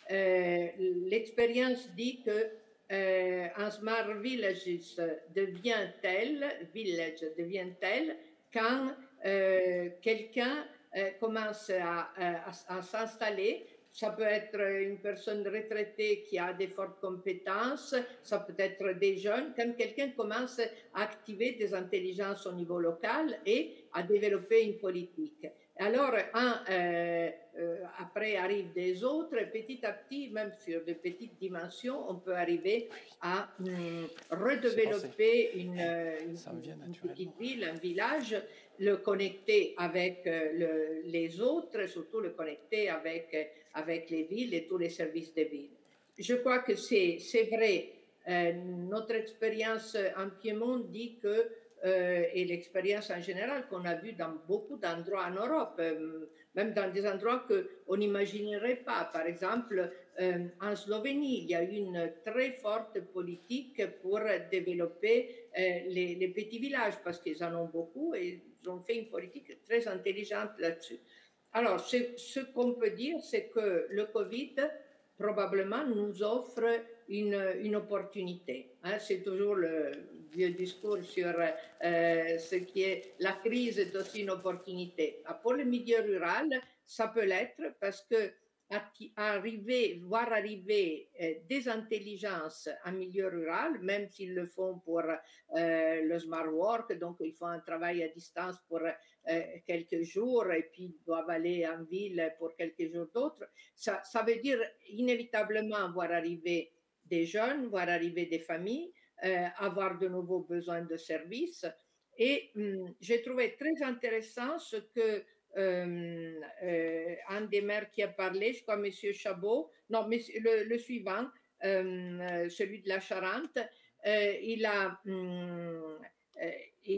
L'expérience dit que un smart village devient tel quand quelqu'un commence à s'installer. Ça peut être une personne retraitée qui a des fortes compétences, ça peut être des jeunes, quand quelqu'un commence à activer des intelligences au niveau local et à développer une politique. Alors, après arrivent des autres, petit à petit, même sur de petites dimensions, on peut arriver à redévelopper une petite ville, un village, le connecter avec les autres, surtout le connecter avec les villes et tous les services des villes. Je crois que c'est vrai. Notre expérience en Piémont dit que, et l'expérience en général qu'on a vue dans beaucoup d'endroits en Europe, même dans des endroits qu'on n'imaginerait pas. Par exemple, en Slovénie, il y a eu une très forte politique pour développer les petits villages, parce qu'ils en ont beaucoup et ils ont fait une politique très intelligente là-dessus. Alors, ce qu'on peut dire, c'est que le Covid, probablement, nous offre une opportunité. Hein, c'est toujours vieux discours sur ce qui est la crise est aussi une opportunité. Pour le milieu rural, ça peut l'être parce que voir arriver des intelligences en milieu rural, même s'ils le font pour le smart work, donc ils font un travail à distance pour quelques jours et puis ils doivent aller en ville pour quelques jours d'autres, ça veut dire inévitablement voir arriver des jeunes, voir arriver des familles, avoir de nouveaux besoins de services. Et j'ai trouvé très intéressant ce que un des maires qui a parlé, je crois M. Chabot, non, le suivant, celui de la Charente, il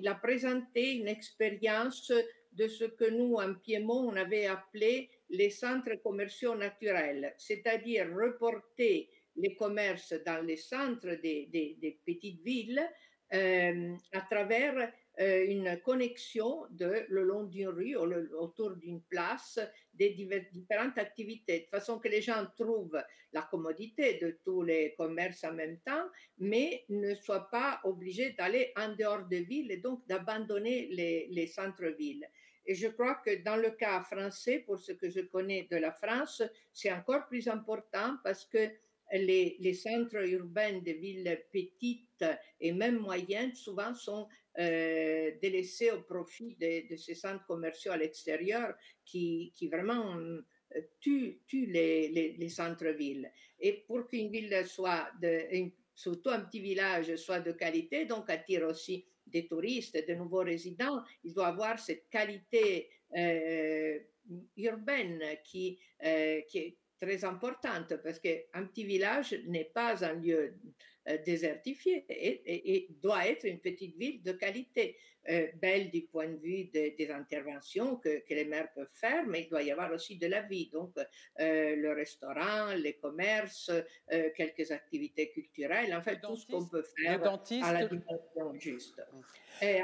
a présenté une expérience de ce que nous, en Piémont, on avait appelé les centres commerciaux naturels, c'est-à-dire reporter les commerces dans les centres des petites villes à travers une connexion le long d'une rue ou autour d'une place des différentes activités, de façon que les gens trouvent la commodité de tous les commerces en même temps, mais ne soient pas obligés d'aller en dehors de ville et donc d'abandonner les centres-villes. Et je crois que dans le cas français, pour ce que je connais de la France, c'est encore plus important parce que les centres urbains des villes petites et même moyennes souvent sont délaissés au profit de ces centres commerciaux à l'extérieur qui vraiment tuent les centres-villes. Et pour qu'une ville soit, surtout un petit village, soit de qualité, donc attire aussi des touristes, de nouveaux résidents, il doit avoir cette qualité urbaine qui est très importante parce qu'un petit village n'est pas un lieu désertifié et doit être une petite ville de qualité, belle du point de vue des interventions que les maires peuvent faire, mais il doit y avoir aussi de la vie, donc le restaurant, les commerces, quelques activités culturelles, en fait tout ce qu'on peut faire à la dimension juste.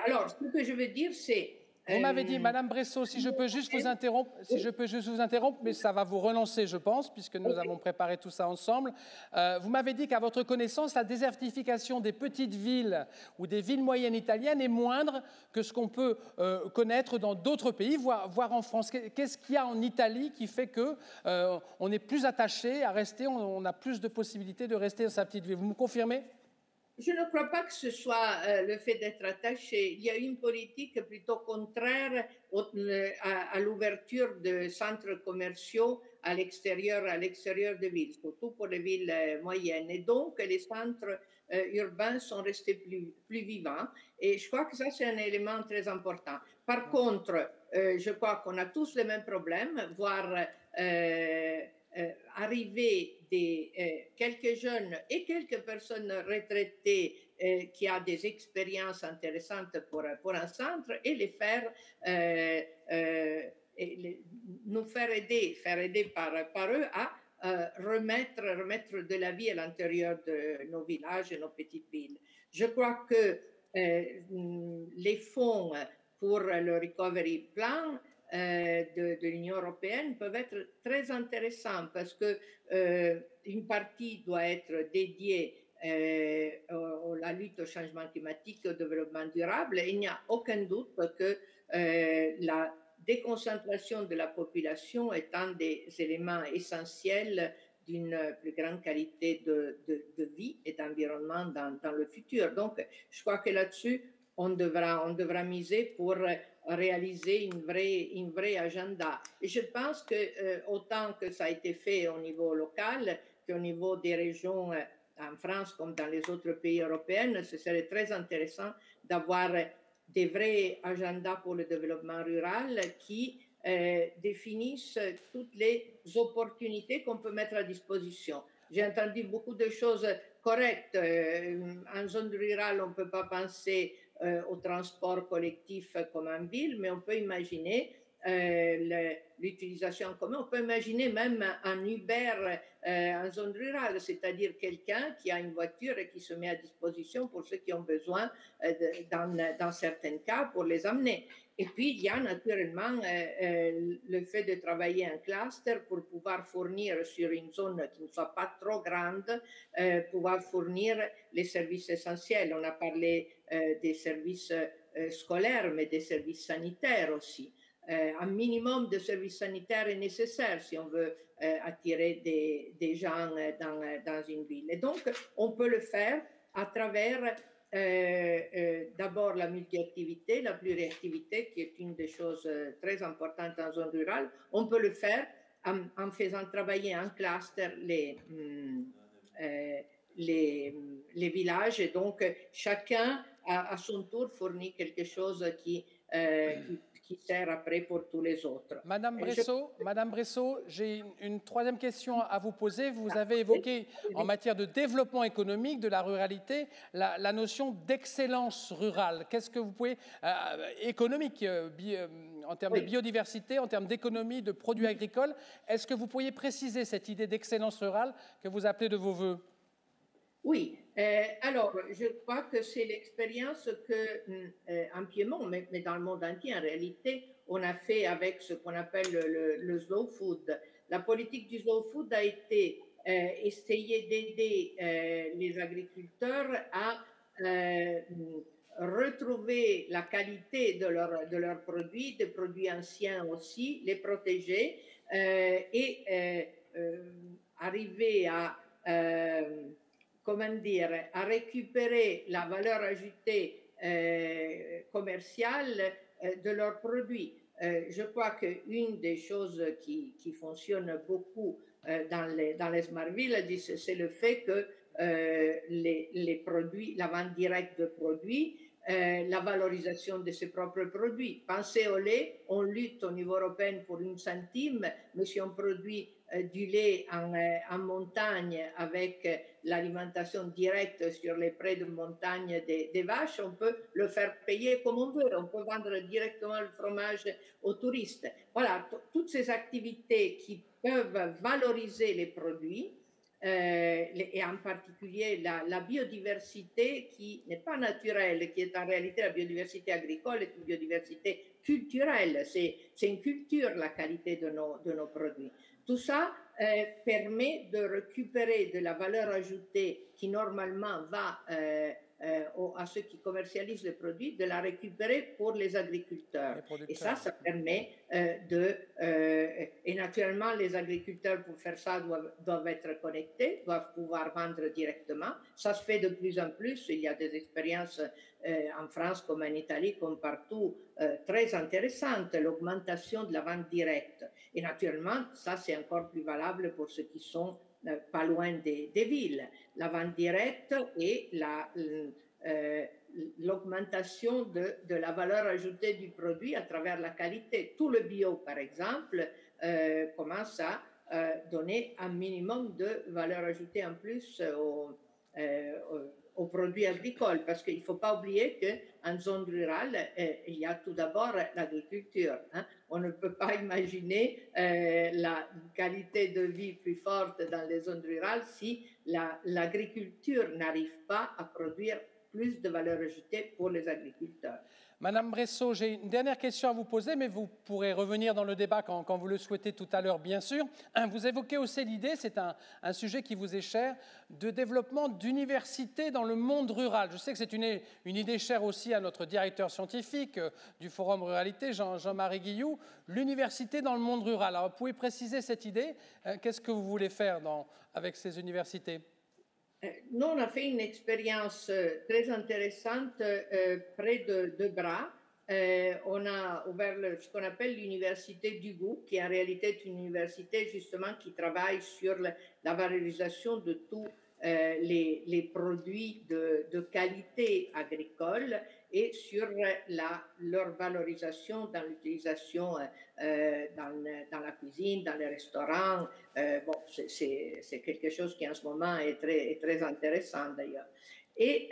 Alors, ce que je veux dire, c'est vous m'avez dit, Madame Bressot, si je peux juste vous interrompre, mais ça va vous relancer, je pense, puisque nous avons préparé tout ça ensemble. Vous m'avez dit qu'à votre connaissance, la désertification des petites villes ou des villes moyennes italiennes est moindre que ce qu'on peut connaître dans d'autres pays, voire en France. Qu'est-ce qu'il y a en Italie qui fait qu'on est plus attaché à rester, on a plus de possibilités de rester dans sa petite ville? Vous me confirmez ? Je ne crois pas que ce soit le fait d'être attaché. Il y a une politique plutôt contraire à l'ouverture de centres commerciaux à l'extérieur des villes, surtout pour les villes moyennes. Et donc, les centres urbains sont restés plus vivants. Et je crois que ça, c'est un élément très important. Par contre, je crois qu'on a tous les mêmes problèmes, voire arriver quelques jeunes et quelques personnes retraitées qui ont des expériences intéressantes pour un centre et les faire nous faire aider par eux à remettre de la vie à l'intérieur de nos villages et nos petites villes. Je crois que les fonds pour le Recovery Plan de l'Union européenne peuvent être très intéressants parce que une partie doit être dédiée à la lutte au changement climatique et au développement durable. Et il n'y a aucun doute que la déconcentration de la population est un des éléments essentiels d'une plus grande qualité de vie et d'environnement dans le futur. Donc, je crois que là-dessus, on devra miser pour réaliser une vraie agenda. Et je pense que autant que ça a été fait au niveau local qu'au niveau des régions en France comme dans les autres pays européens, ce serait très intéressant d'avoir des vrais agendas pour le développement rural qui définissent toutes les opportunités qu'on peut mettre à disposition. J'ai entendu beaucoup de choses correctes. En zone rurale, on ne peut pas penser au transport collectif comme en ville, mais on peut imaginer l'utilisation en commun. On peut imaginer même un Uber en zone rurale, c'est-à-dire quelqu'un qui a une voiture et qui se met à disposition pour ceux qui ont besoin dans certains cas pour les amener. Et puis, il y a naturellement le fait de travailler en cluster pour pouvoir fournir sur une zone qui ne soit pas trop grande, pouvoir fournir les services essentiels. On a parlé des services scolaires, mais des services sanitaires aussi. Un minimum de services sanitaires est nécessaire si on veut attirer des gens dans une ville. Et donc, on peut le faire à travers d'abord la multi-activité, la pluriactivité, qui est une des choses très importantes en zone rurale. On peut le faire en faisant travailler en cluster les villages, et donc chacun à son tour fournit quelque chose qui sert après pour tous les autres. Madame Bressot, j'ai une troisième question à vous poser. Vous avez évoqué en matière de développement économique de la ruralité la notion d'excellence rurale. Qu'est-ce que vous pouvez, économique, en termes de biodiversité, en termes d'économie, de produits agricoles, est-ce que vous pourriez préciser cette idée d'excellence rurale que vous appelez de vos voeux? Oui, alors je crois que c'est l'expérience qu'en Piémont, mais dans le monde entier en réalité, on a fait avec ce qu'on appelle le slow food. La politique du slow food a été essayer d'aider les agriculteurs à retrouver la qualité de leurs produits, des produits anciens aussi, les protéger et arriver à comment dire, à récupérer la valeur ajoutée commerciale de leurs produits. Je crois qu'une des choses qui fonctionne beaucoup dans les smart villages, c'est le fait que les produits, la vente directe de produits, la valorisation de ses propres produits. Pensez au lait, on lutte au niveau européen pour 1 centime, mais si on produit du lait en montagne avec l'alimentation directe sur les prés de montagne des vaches, on peut le faire payer comme on veut, on peut vendre directement le fromage aux touristes. Voilà, toutes ces activités qui peuvent valoriser les produits, et en particulier la biodiversité qui n'est pas naturelle, qui est en réalité la biodiversité agricole, est une biodiversité culturelle. C'est une culture, la qualité de nos produits. Tout ça permet de récupérer de la valeur ajoutée qui normalement va à ceux qui commercialisent les produits, de la récupérer pour les agriculteurs. Et ça permet et naturellement, les agriculteurs, pour faire ça, doivent être connectés, doivent pouvoir vendre directement. Ça se fait de plus en plus. Il y a des expériences en France comme en Italie, comme partout, très intéressantes. L'augmentation de la vente directe. Et naturellement, ça, c'est encore plus valable pour ceux qui sont pas loin des villes. La vente directe et l'augmentation de la valeur ajoutée du produit à travers la qualité. Tout le bio, par exemple, commence à donner un minimum de valeur ajoutée en plus aux produits agricoles, parce qu'il ne faut pas oublier qu'en zone rurale, il y a tout d'abord l'agriculture. Hein. On ne peut pas imaginer la qualité de vie plus forte dans les zones rurales si l'agriculture n'arrive pas à produire plus de valeur ajoutée pour les agriculteurs. Madame Bressot, j'ai une dernière question à vous poser, mais vous pourrez revenir dans le débat quand vous le souhaitez tout à l'heure, bien sûr. Vous évoquez aussi l'idée, c'est un sujet qui vous est cher, de développement d'universités dans le monde rural. Je sais que c'est une idée chère aussi à notre directeur scientifique du Forum Ruralité, Jean-Marie Guilloux, l'université dans le monde rural. Alors, vous pouvez préciser cette idée? Qu'est-ce que vous voulez faire avec ces universités? Nous, on a fait une expérience très intéressante près de Bra. On a ouvert ce qu'on appelle l'université du goût, qui en réalité est une université justement qui travaille sur la valorisation de tous les produits de qualité agricole et sur leur valorisation dans l'utilisation dans la cuisine, dans les restaurants. Bon, c'est quelque chose qui en ce moment est très intéressant d'ailleurs. Et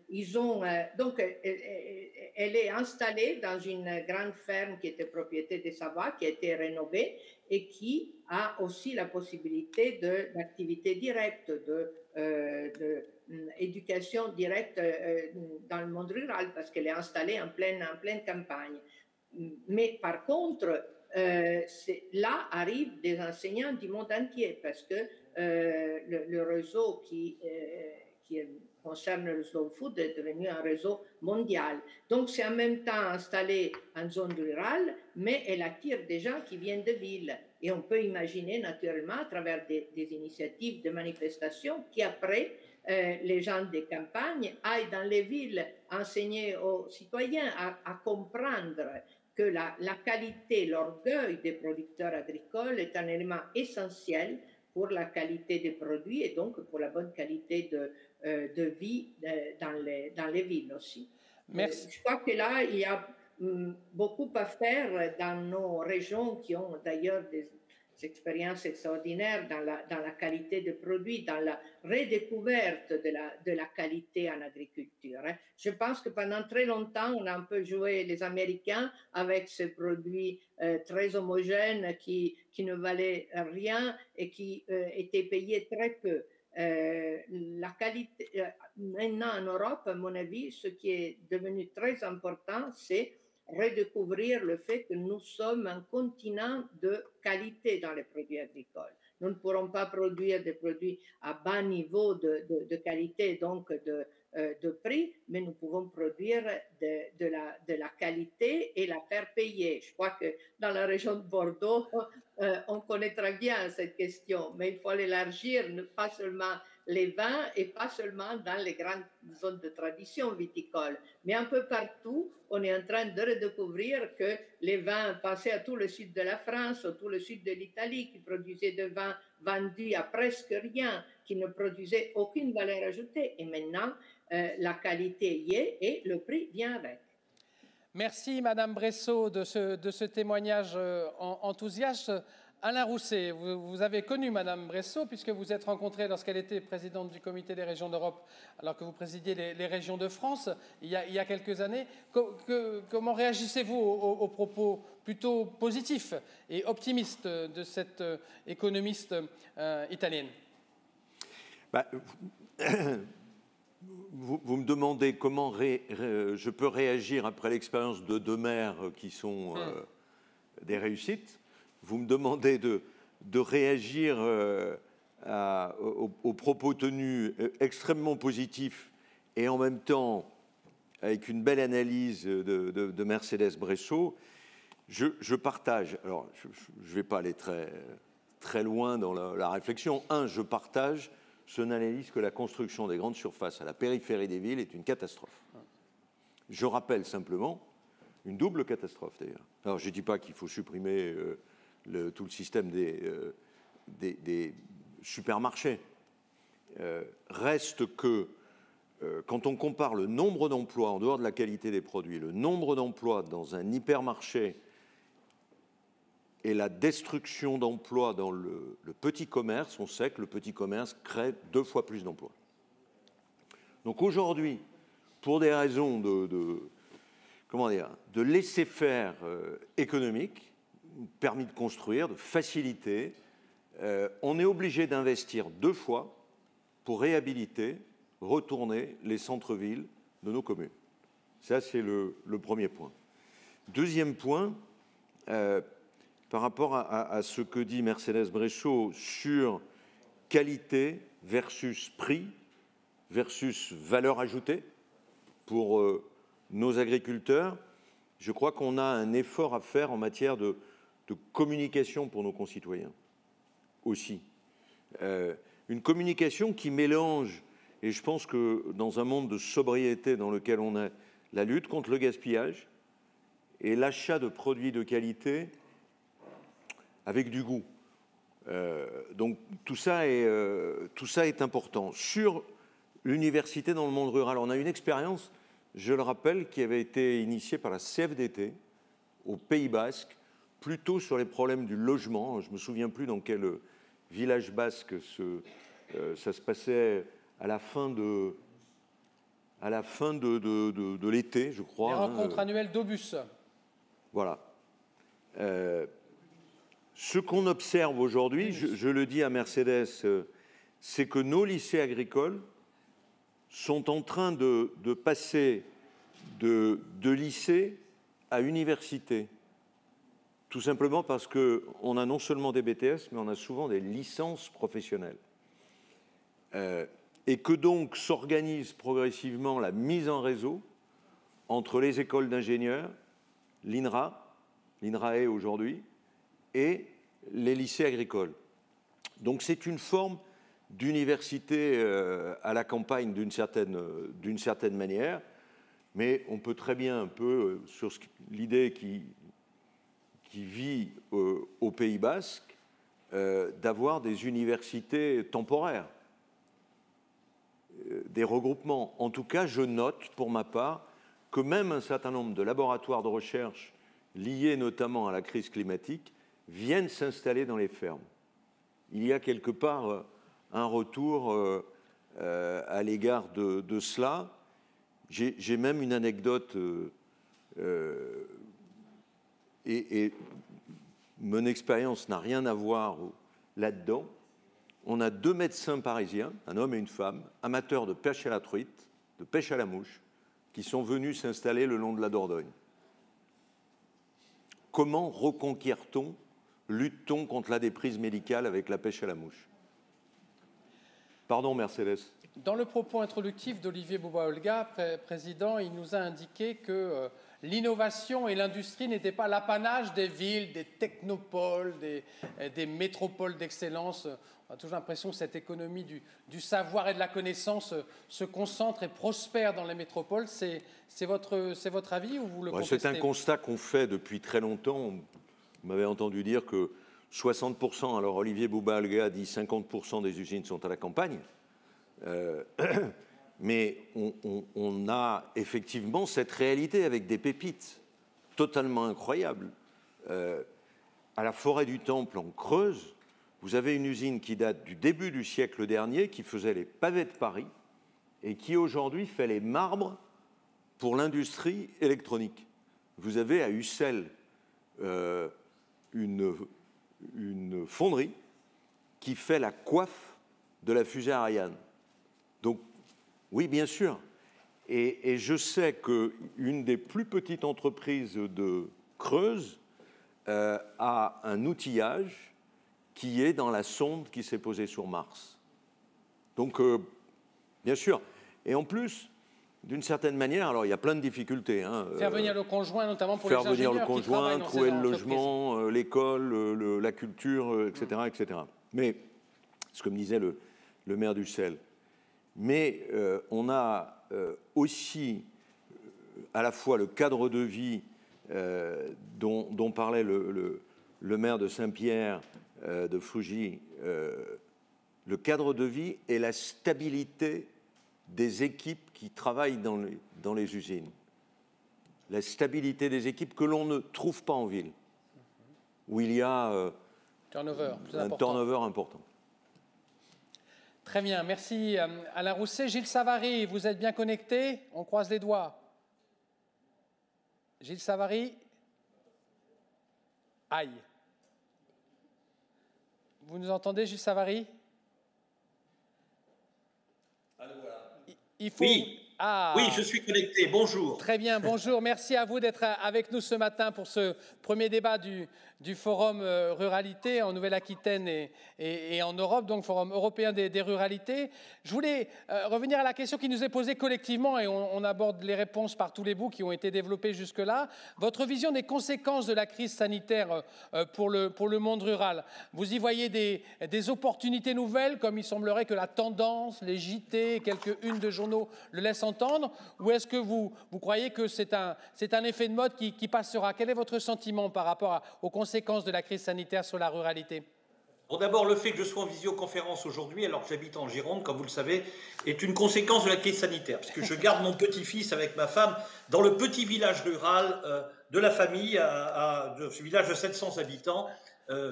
ils ont donc elle est installée dans une grande ferme qui était propriété des Savoie, qui a été rénovée et qui a aussi la possibilité d'activité directe, d'éducation directe dans le monde rural, parce qu'elle est installée en pleine campagne. mais par contre, là arrivent des enseignants du monde entier parce que le réseau qui concerne le slow food est devenu un réseau mondial. Donc, c'est en même temps installé en zone rurale, mais elle attire des gens qui viennent de villes. Et on peut imaginer naturellement à travers des initiatives de manifestations qu'après, les gens des campagnes aillent dans les villes enseigner aux citoyens à comprendre que la qualité, l'orgueil des producteurs agricoles est un élément essentiel pour la qualité des produits et donc pour la bonne qualité de vie dans les villes aussi. Merci. Je crois que là, il y a beaucoup à faire dans nos régions qui ont d'ailleurs des expériences extraordinaires dans la qualité des produits, dans la redécouverte de la qualité en agriculture. Je pense que pendant très longtemps, on a un peu joué les Américains avec ces produits très homogènes qui ne valaient rien et qui étaient payés très peu. La qualité, maintenant en Europe, à mon avis, ce qui est devenu très important, c'est redécouvrir le fait que nous sommes un continent de qualité dans les produits agricoles. Nous ne pourrons pas produire des produits à bas niveau de qualité, donc de prix, mais nous pouvons produire de la qualité et la faire payer. Je crois que dans la région de Bordeaux, on connaît très bien cette question, mais il faut l'élargir, pas seulement les vins et pas seulement dans les grandes zones de tradition viticole, mais un peu partout, on est en train de redécouvrir que les vins passaient à tout le sud de la France, à tout le sud de l'Italie, qui produisaient des vins vendus à presque rien, qui ne produisaient aucune valeur ajoutée. Et maintenant, la qualité y est et le prix vient avec. Merci Madame Bressot de ce témoignage enthousiaste. Alain Rousset, vous avez connu Madame Bressot puisque vous êtes rencontrés lorsqu'elle était présidente du Comité des régions d'Europe, alors que vous présidiez les régions de France il y a quelques années. Comment réagissez-vous aux propos plutôt positifs et optimistes de cette économiste italienne? Vous me demandez comment je peux réagir après l'expérience de deux maires qui sont des réussites. Vous me demandez de réagir aux propos tenus extrêmement positifs et en même temps avec une belle analyse de Mercedes Bressot. Je partage, alors je ne vais pas aller très loin dans la réflexion. Je partage son analyse que la construction des grandes surfaces à la périphérie des villes est une catastrophe. Je rappelle simplement, une double catastrophe d'ailleurs. Alors je ne dis pas qu'il faut supprimer tout le système des supermarchés. Reste que quand on compare le nombre d'emplois, en dehors de la qualité des produits, le nombre d'emplois dans un hypermarché et la destruction d'emplois dans le petit commerce, on sait que le petit commerce crée 2 fois plus d'emplois. Donc aujourd'hui, pour des raisons de laisser-faire économique, permis de construire, de faciliter, on est obligé d'investir 2 fois pour réhabiliter, retourner les centres-villes de nos communes. Ça, c'est le premier point. Deuxième point, par rapport à ce que dit Mercedes Bressot sur qualité versus prix versus valeur ajoutée pour nos agriculteurs, je crois qu'on a un effort à faire en matière de communication pour nos concitoyens aussi. Une communication qui mélange, et je pense que dans un monde de sobriété dans lequel on est, la lutte contre le gaspillage et l'achat de produits de qualité avec du goût. Donc tout ça est important. Sur l'université dans le monde rural, on a une expérience, je le rappelle, qui avait été initiée par la CFDT au Pays Basque, plutôt sur les problèmes du logement. Je ne me souviens plus dans quel village basque ça se passait à la fin de l'été, je crois. Les rencontres annuelles d'Aubus. Voilà. Ce qu'on observe aujourd'hui, je le dis à Mercedes, c'est que nos lycées agricoles sont en train de passer de lycée à université. Tout simplement parce qu'on a non seulement des BTS, mais on a souvent des licences professionnelles. Et que donc s'organise progressivement la mise en réseau entre les écoles d'ingénieurs, l'INRAE aujourd'hui, et les lycées agricoles. Donc c'est une forme d'université à la campagne d'une certaine manière, mais on peut très bien un peu, sur l'idée qui vit au Pays Basque, d'avoir des universités temporaires, des regroupements. En tout cas, je note pour ma part que même un certain nombre de laboratoires de recherche liés notamment à la crise climatique viennent s'installer dans les fermes. Il y a quelque part un retour à l'égard de cela. J'ai même une anecdote, et mon expérience n'a rien à voir là-dedans. On a 2 médecins parisiens, un homme et une femme, amateurs de pêche à la truite, de pêche à la mouche, qui sont venus s'installer le long de la Dordogne. Comment reconquiert-on, lutte-t-on contre la déprise médicale avec la pêche à la mouche? Pardon, Mercedes. Dans le propos introductif d'Olivier Bouba-Olga, président, il nous a indiqué que l'innovation et l'industrie n'étaient pas l'apanage des villes, des technopoles, des métropoles d'excellence. On a toujours l'impression que cette économie du savoir et de la connaissance se concentre et prospère dans les métropoles. C'est votre avis ou vous le contestez? C'est un constat qu'on fait depuis très longtemps. Vous m'avez entendu dire que 60%, alors Olivier Bouba-Olga dit 50% des usines sont à la campagne. Mais on a effectivement cette réalité avec des pépites totalement incroyables. À la Forêt du Temple, en Creuse, vous avez une usine qui date du début du siècle dernier, qui faisait les pavés de Paris et qui aujourd'hui fait les marbres pour l'industrie électronique. Vous avez à Ussel une fonderie qui fait la coiffe de la fusée Ariane. Donc, oui, bien sûr. Et je sais qu'une des plus petites entreprises de Creuse a un outillage qui est dans la sonde qui s'est posée sur Mars. Donc, bien sûr. Et en plus, d'une certaine manière, alors il y a plein de difficultés. Faire venir le conjoint, notamment pour les ingénieurs. Faire venir le conjoint, trouver le logement, l'école, la culture, etc., etc. Mais, ce que me disait le maire d'Ussel, mais on a aussi à la fois le cadre de vie dont parlait le maire de Saint-Pierre, de Fougy, le cadre de vie et la stabilité des équipes qui travaillent dans les usines. La stabilité des équipes que l'on ne trouve pas en ville, où il y a un turnover important. Très bien, merci Alain Rousset. Gilles Savary, vous êtes bien connecté? On croise les doigts. Gilles Savary? Aïe. Vous nous entendez, Gilles Savary? Allô, voilà. Il faut... Oui. Ah. Oui, je suis connecté. Bonjour. Très bien, bonjour. Merci à vous d'être avec nous ce matin pour ce premier débat du Forum Ruralité en Nouvelle-Aquitaine et en Europe, donc Forum européen des ruralités. Je voulais revenir à la question qui nous est posée collectivement et on aborde les réponses par tous les bouts qui ont été développés jusque-là. Votre vision des conséquences de la crise sanitaire pour le monde rural. Vous y voyez des opportunités nouvelles, comme il semblerait que la tendance, les JT, quelques-unes de journaux le laissent entendre, ou est-ce que vous croyez que c'est un effet de mode qui passera? Quel est votre sentiment par rapport aux conséquences de la crise sanitaire sur la ruralité? Bon, d'abord, le fait que je sois en visioconférence aujourd'hui, alors que j'habite en Gironde, comme vous le savez, est une conséquence de la crise sanitaire, puisque je garde mon petit-fils avec ma femme dans le petit village rural de la famille, de ce village de 700 habitants,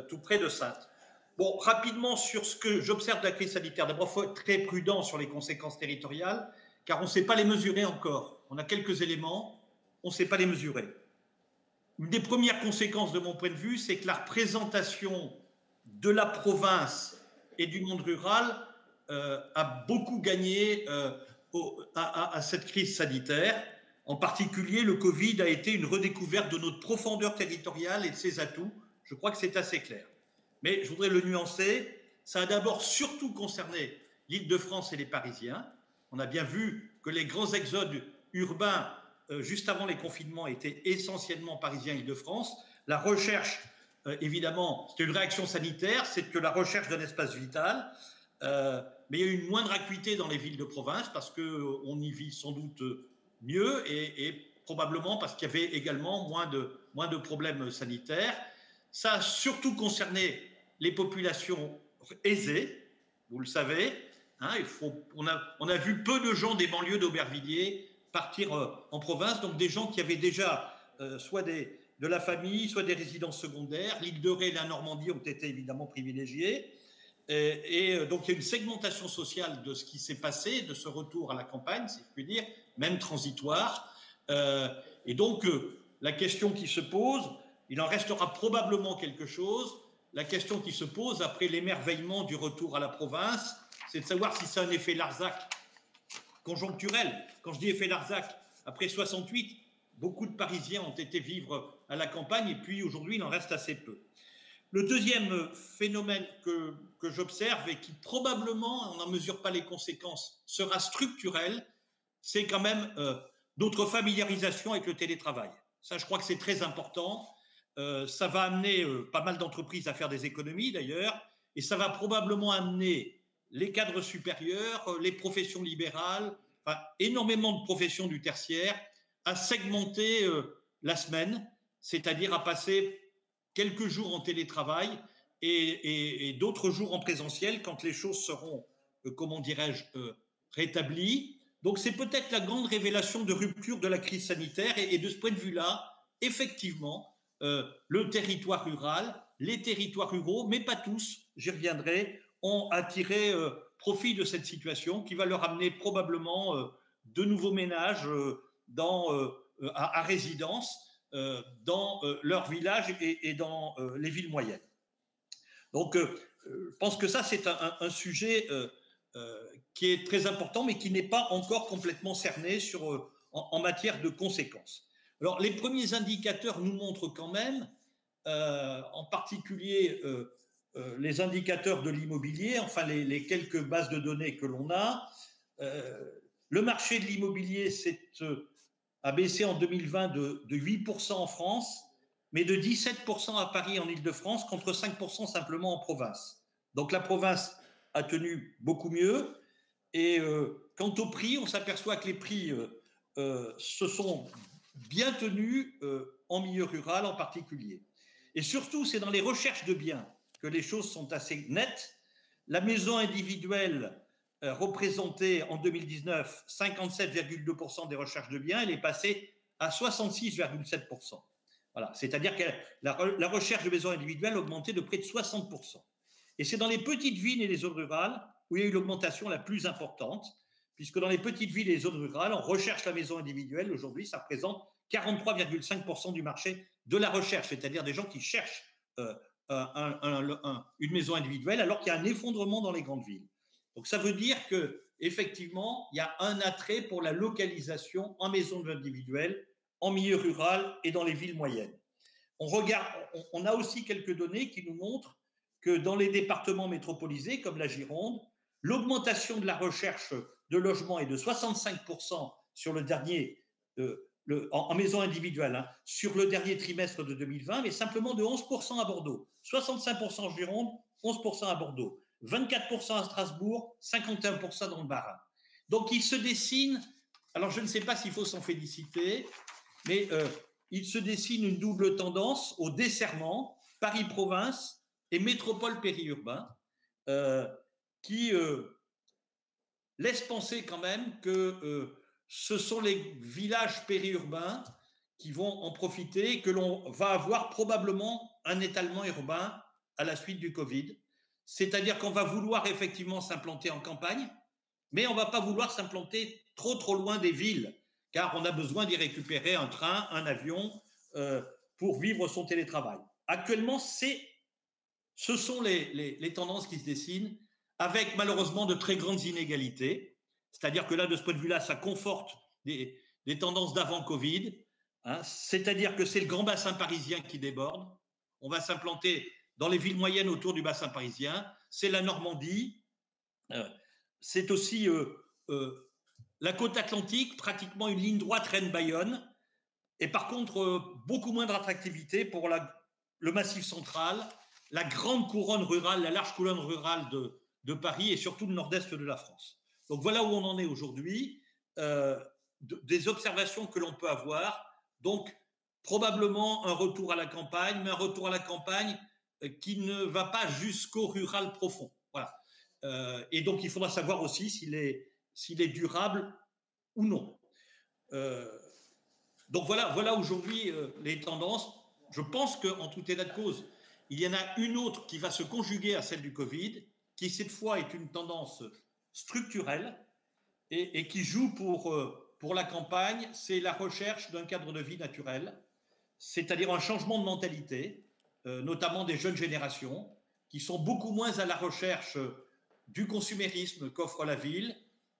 tout près de Saintes. Bon, rapidement sur ce que j'observe de la crise sanitaire. D'abord, il faut être très prudent sur les conséquences territoriales, car on ne sait pas les mesurer encore. On a quelques éléments, on ne sait pas les mesurer. Une des premières conséquences de mon point de vue, c'est que la représentation de la province et du monde rural a beaucoup gagné à cette crise sanitaire. En particulier, le Covid a été une redécouverte de notre profondeur territoriale et de ses atouts. Je crois que c'est assez clair. Mais je voudrais le nuancer. Ça a d'abord surtout concerné l'Île-de-France et les Parisiens. On a bien vu que les grands exodes urbains, juste avant les confinements, étaient essentiellement parisiens Île-de-France. La recherche, évidemment, c'était une réaction sanitaire, c'est que la recherche d'un espace vital, mais il y a eu une moindre acuité dans les villes de province parce qu'on y vit sans doute mieux et probablement parce qu'il y avait également moins de problèmes sanitaires. Ça a surtout concerné les populations aisées, vous le savez. Hein, on a vu peu de gens des banlieues d'Aubervilliers partir en province, donc des gens qui avaient déjà soit de la famille, soit des résidences secondaires. L'île de Ré et la Normandie ont été évidemment privilégiées. Donc il y a une segmentation sociale de ce qui s'est passé, de ce retour à la campagne, si je puis dire, même transitoire. Et donc la question qui se pose, il en restera probablement quelque chose. La question qui se pose après l'émerveillement du retour à la province, c'est de savoir si c'est un effet Larzac conjoncturel. Quand je dis effet Larzac, après 68, beaucoup de Parisiens ont été vivre à la campagne et puis aujourd'hui, il en reste assez peu. Le deuxième phénomène que j'observe et qui probablement, on n'en mesure pas les conséquences, sera structurel, c'est quand même notre familiarisation avec le télétravail. Ça, je crois que c'est très important. Ça va amener pas mal d'entreprises à faire des économies d'ailleurs, et ça va probablement amener les cadres supérieurs, les professions libérales, enfin, énormément de professions du tertiaire, à segmenter la semaine, c'est-à-dire à passer quelques jours en télétravail et d'autres jours en présentiel quand les choses seront, comment dirais-je, rétablies. Donc c'est peut-être la grande révélation de rupture de la crise sanitaire et de ce point de vue-là, effectivement, le territoire rural, les territoires ruraux, mais pas tous, j'y reviendrai, ont tiré profit de cette situation qui va leur amener probablement de nouveaux ménages à résidence dans leur village et dans les villes moyennes. Donc, je pense que ça, c'est un sujet qui est très important, mais qui n'est pas encore complètement cerné en matière de conséquences. Alors, les premiers indicateurs nous montrent quand même, en particulier les indicateurs de l'immobilier, enfin les quelques bases de données que l'on a. Le marché de l'immobilier a baissé en 2020 de 8% en France, mais de 17% à Paris en Île-de-France, contre 5% simplement en province. Donc la province a tenu beaucoup mieux. Et quant au prix, on s'aperçoit que les prix se sont bien tenus en milieu rural en particulier. Et surtout, c'est dans les recherches de biens que les choses sont assez nettes. La maison individuelle représentait en 2019 57,2% des recherches de biens, elle est passée à 66,7%. Voilà, c'est-à-dire que la recherche de maisons individuelles a augmenté de près de 60%. Et c'est dans les petites villes et les zones rurales où il y a eu l'augmentation la plus importante, puisque dans les petites villes et les zones rurales, on recherche la maison individuelle. Aujourd'hui, ça représente 43,5% du marché de la recherche, c'est-à-dire des gens qui cherchent une maison individuelle, alors qu'il y a un effondrement dans les grandes villes. Donc ça veut dire qu'effectivement, il y a un attrait pour la localisation en maison individuelle, en milieu rural et dans les villes moyennes. On a aussi quelques données qui nous montrent que dans les départements métropolisés, comme la Gironde, l'augmentation de la recherche de logement est de 65% sur le dernier, en maison individuelle, hein, sur le dernier trimestre de 2020, mais simplement de 11% à Bordeaux. 65% en Gironde, 11% à Bordeaux. 24% à Strasbourg, 51% dans le Bas-Rhin. Donc il se dessine, alors je ne sais pas s'il faut s'en féliciter, mais il se dessine une double tendance au desserrement, Paris-Province et métropole périurbain, qui laisse penser quand même que ce sont les villages périurbains qui vont en profiter et que l'on va avoir probablement un étalement urbain à la suite du Covid. C'est-à-dire qu'on va vouloir effectivement s'implanter en campagne, mais on ne va pas vouloir s'implanter trop loin des villes, car on a besoin d'y récupérer un train, un avion, pour vivre son télétravail. Actuellement, ce sont les tendances qui se dessinent, avec malheureusement de très grandes inégalités. C'est-à-dire que là, de ce point de vue-là, ça conforte des des tendances d'avant Covid, hein, c'est-à-dire que c'est le grand bassin parisien qui déborde. On va s'implanter dans les villes moyennes autour du bassin parisien. C'est la Normandie. C'est aussi la côte atlantique, pratiquement une ligne droite Rennes-Bayonne. Et par contre, beaucoup moins d'attractivité pour le Massif central, la grande couronne rurale, la large couronne rurale de Paris et surtout le nord-est de la France. Donc voilà où on en est aujourd'hui, des observations que l'on peut avoir. Donc probablement un retour à la campagne, mais un retour à la campagne qui ne va pas jusqu'au rural profond. Voilà. Et donc il faudra savoir aussi s'il est durable ou non. Donc voilà aujourd'hui les tendances. Je pense qu'en tout état de cause, il y en a une autre qui va se conjuguer à celle du Covid, qui cette fois est une tendance structurelle et qui joue pour la campagne, c'est la recherche d'un cadre de vie naturel, c'est-à-dire un changement de mentalité, notamment des jeunes générations, qui sont beaucoup moins à la recherche du consumérisme qu'offre la ville,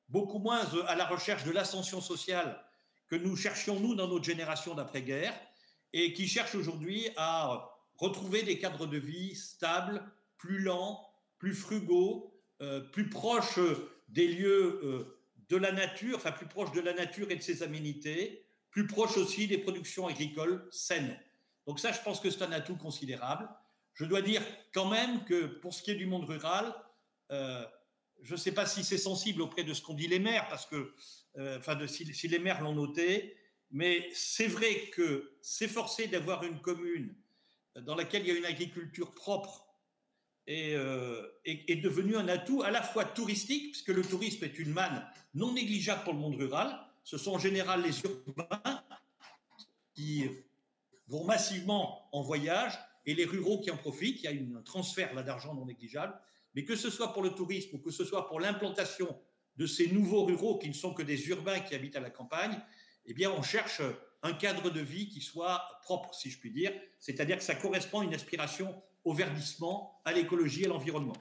beaucoup moins à la recherche de l'ascension sociale que nous cherchions, nous, dans notre génération d'après-guerre, et qui cherchent aujourd'hui à retrouver des cadres de vie stables, plus lents, plus frugaux, plus proches des lieux de la nature, enfin plus proches de la nature et de ses aménités, plus proches aussi des productions agricoles saines. Donc ça, je pense que c'est un atout considérable. Je dois dire quand même que pour ce qui est du monde rural, je ne sais pas si c'est sensible auprès de ce qu'ont dit les maires, parce que, si les maires l'ont noté, mais c'est vrai que s'efforcer d'avoir une commune dans laquelle il y a une agriculture propre est devenu un atout à la fois touristique, puisque le tourisme est une manne non négligeable pour le monde rural. Ce sont en général les urbains qui vont massivement en voyage et les ruraux qui en profitent. Il y a un transfert là d'argent non négligeable. Mais que ce soit pour le tourisme ou que ce soit pour l'implantation de ces nouveaux ruraux qui ne sont que des urbains qui habitent à la campagne, eh bien, on cherche un cadre de vie qui soit propre, si je puis dire. C'est-à-dire que ça correspond à une aspiration au verdissement, à l'écologie et à l'environnement.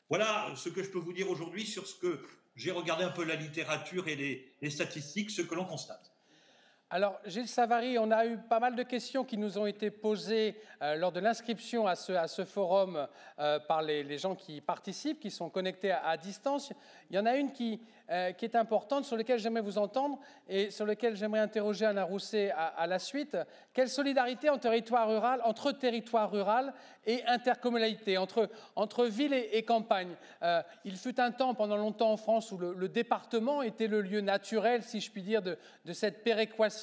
Voilà ce que je peux vous dire aujourd'hui sur ce que j'ai regardé un peu la littérature et les statistiques, ce que l'on constate. Alors, Gilles Savary, on a eu pas mal de questions qui nous ont été posées lors de l'inscription à ce forum par les gens qui participent, qui sont connectés à distance. Il y en a une qui est importante, sur laquelle j'aimerais vous entendre et sur laquelle j'aimerais interroger Alain Rousset à la suite. Quelle solidarité entre territoire rural et intercommunalité, entre ville et campagne? Il fut un temps, pendant longtemps en France, où le département était le lieu naturel, si je puis dire, de cette péréquation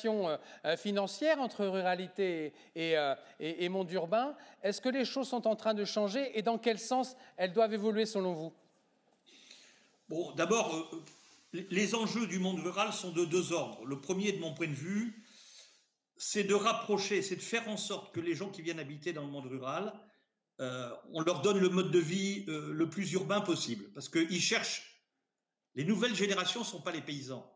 financière entre ruralité et monde urbain. Est-ce que les choses sont en train de changer et dans quel sens elles doivent évoluer selon vous? Bon, d'abord, les enjeux du monde rural sont de deux ordres. Le premier, de mon point de vue, c'est de rapprocher, c'est de faire en sorte que les gens qui viennent habiter dans le monde rural, on leur donne le mode de vie le plus urbain possible. Parce qu'ils cherchent, les nouvelles générations ne sont pas les paysans.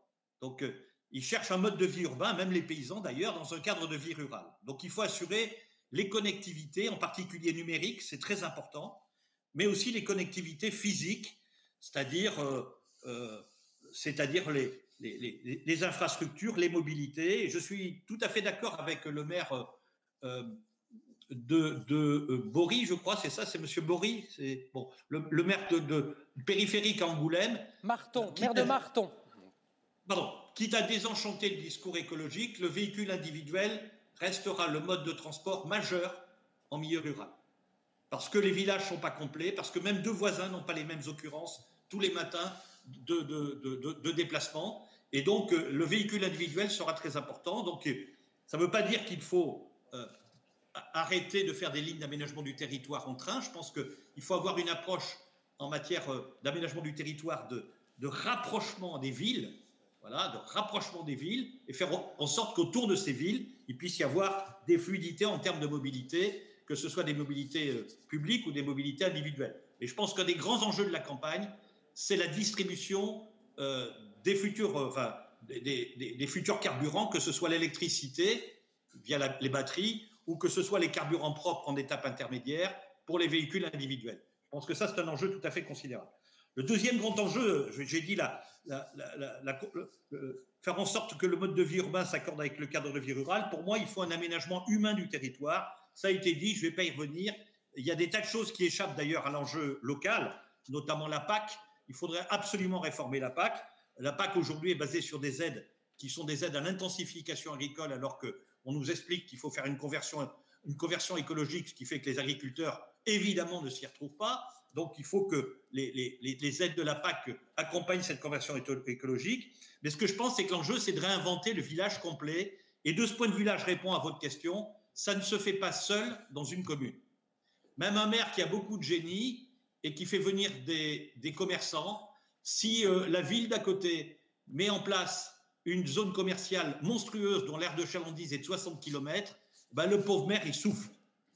Donc, ils cherchent un mode de vie urbain, même les paysans d'ailleurs, dans un cadre de vie rural. Donc il faut assurer les connectivités, en particulier numériques, c'est très important, mais aussi les connectivités physiques, c'est-à-dire les infrastructures, les mobilités. Et je suis tout à fait d'accord avec le maire de Bory, je crois, c'est ça, c'est M. Bory, c'est bon, le maire de périphérique à Angoulême. Marton, maire de Marton. Pardon, quitte à désenchanter le discours écologique, le véhicule individuel restera le mode de transport majeur en milieu rural. Parce que les villages ne sont pas complets, parce que même deux voisins n'ont pas les mêmes occurrences tous les matins de déplacement. Et donc, le véhicule individuel sera très important. Donc, ça ne veut pas dire qu'il faut arrêter de faire des lignes d'aménagement du territoire en train. Je pense qu'il faut avoir une approche en matière d'aménagement du territoire de rapprochement des villes. Voilà, de rapprochement des villes et faire en sorte qu'autour de ces villes, il puisse y avoir des fluidités en termes de mobilité, que ce soit des mobilités publiques ou des mobilités individuelles. Et je pense qu'un des grands enjeux de la campagne, c'est la distribution des futurs carburants, que ce soit l'électricité via les batteries ou que ce soit les carburants propres en étape intermédiaire pour les véhicules individuels. Je pense que ça, c'est un enjeu tout à fait considérable. Le deuxième grand enjeu, j'ai dit faire en sorte que le mode de vie urbain s'accorde avec le cadre de vie rural. Pour moi, il faut un aménagement humain du territoire. Ça a été dit, je ne vais pas y revenir. Il y a des tas de choses qui échappent d'ailleurs à l'enjeu local, notamment la PAC. Il faudrait absolument réformer la PAC. La PAC aujourd'hui est basée sur des aides qui sont des aides à l'intensification agricole, alors qu'on nous explique qu'il faut faire une conversion écologique, ce qui fait que les agriculteurs, évidemment, ne s'y retrouvent pas. Donc, il faut que les aides de la PAC accompagnent cette conversion écologique. Mais ce que je pense, c'est que l'enjeu, c'est de réinventer le village complet. Et de ce point de vue-là, je réponds à votre question, ça ne se fait pas seul dans une commune. Même un maire qui a beaucoup de génie et qui fait venir des commerçants, si la ville d'à côté met en place une zone commerciale monstrueuse dont l'aire de chalandise est de 60 km, ben le pauvre maire, il souffre.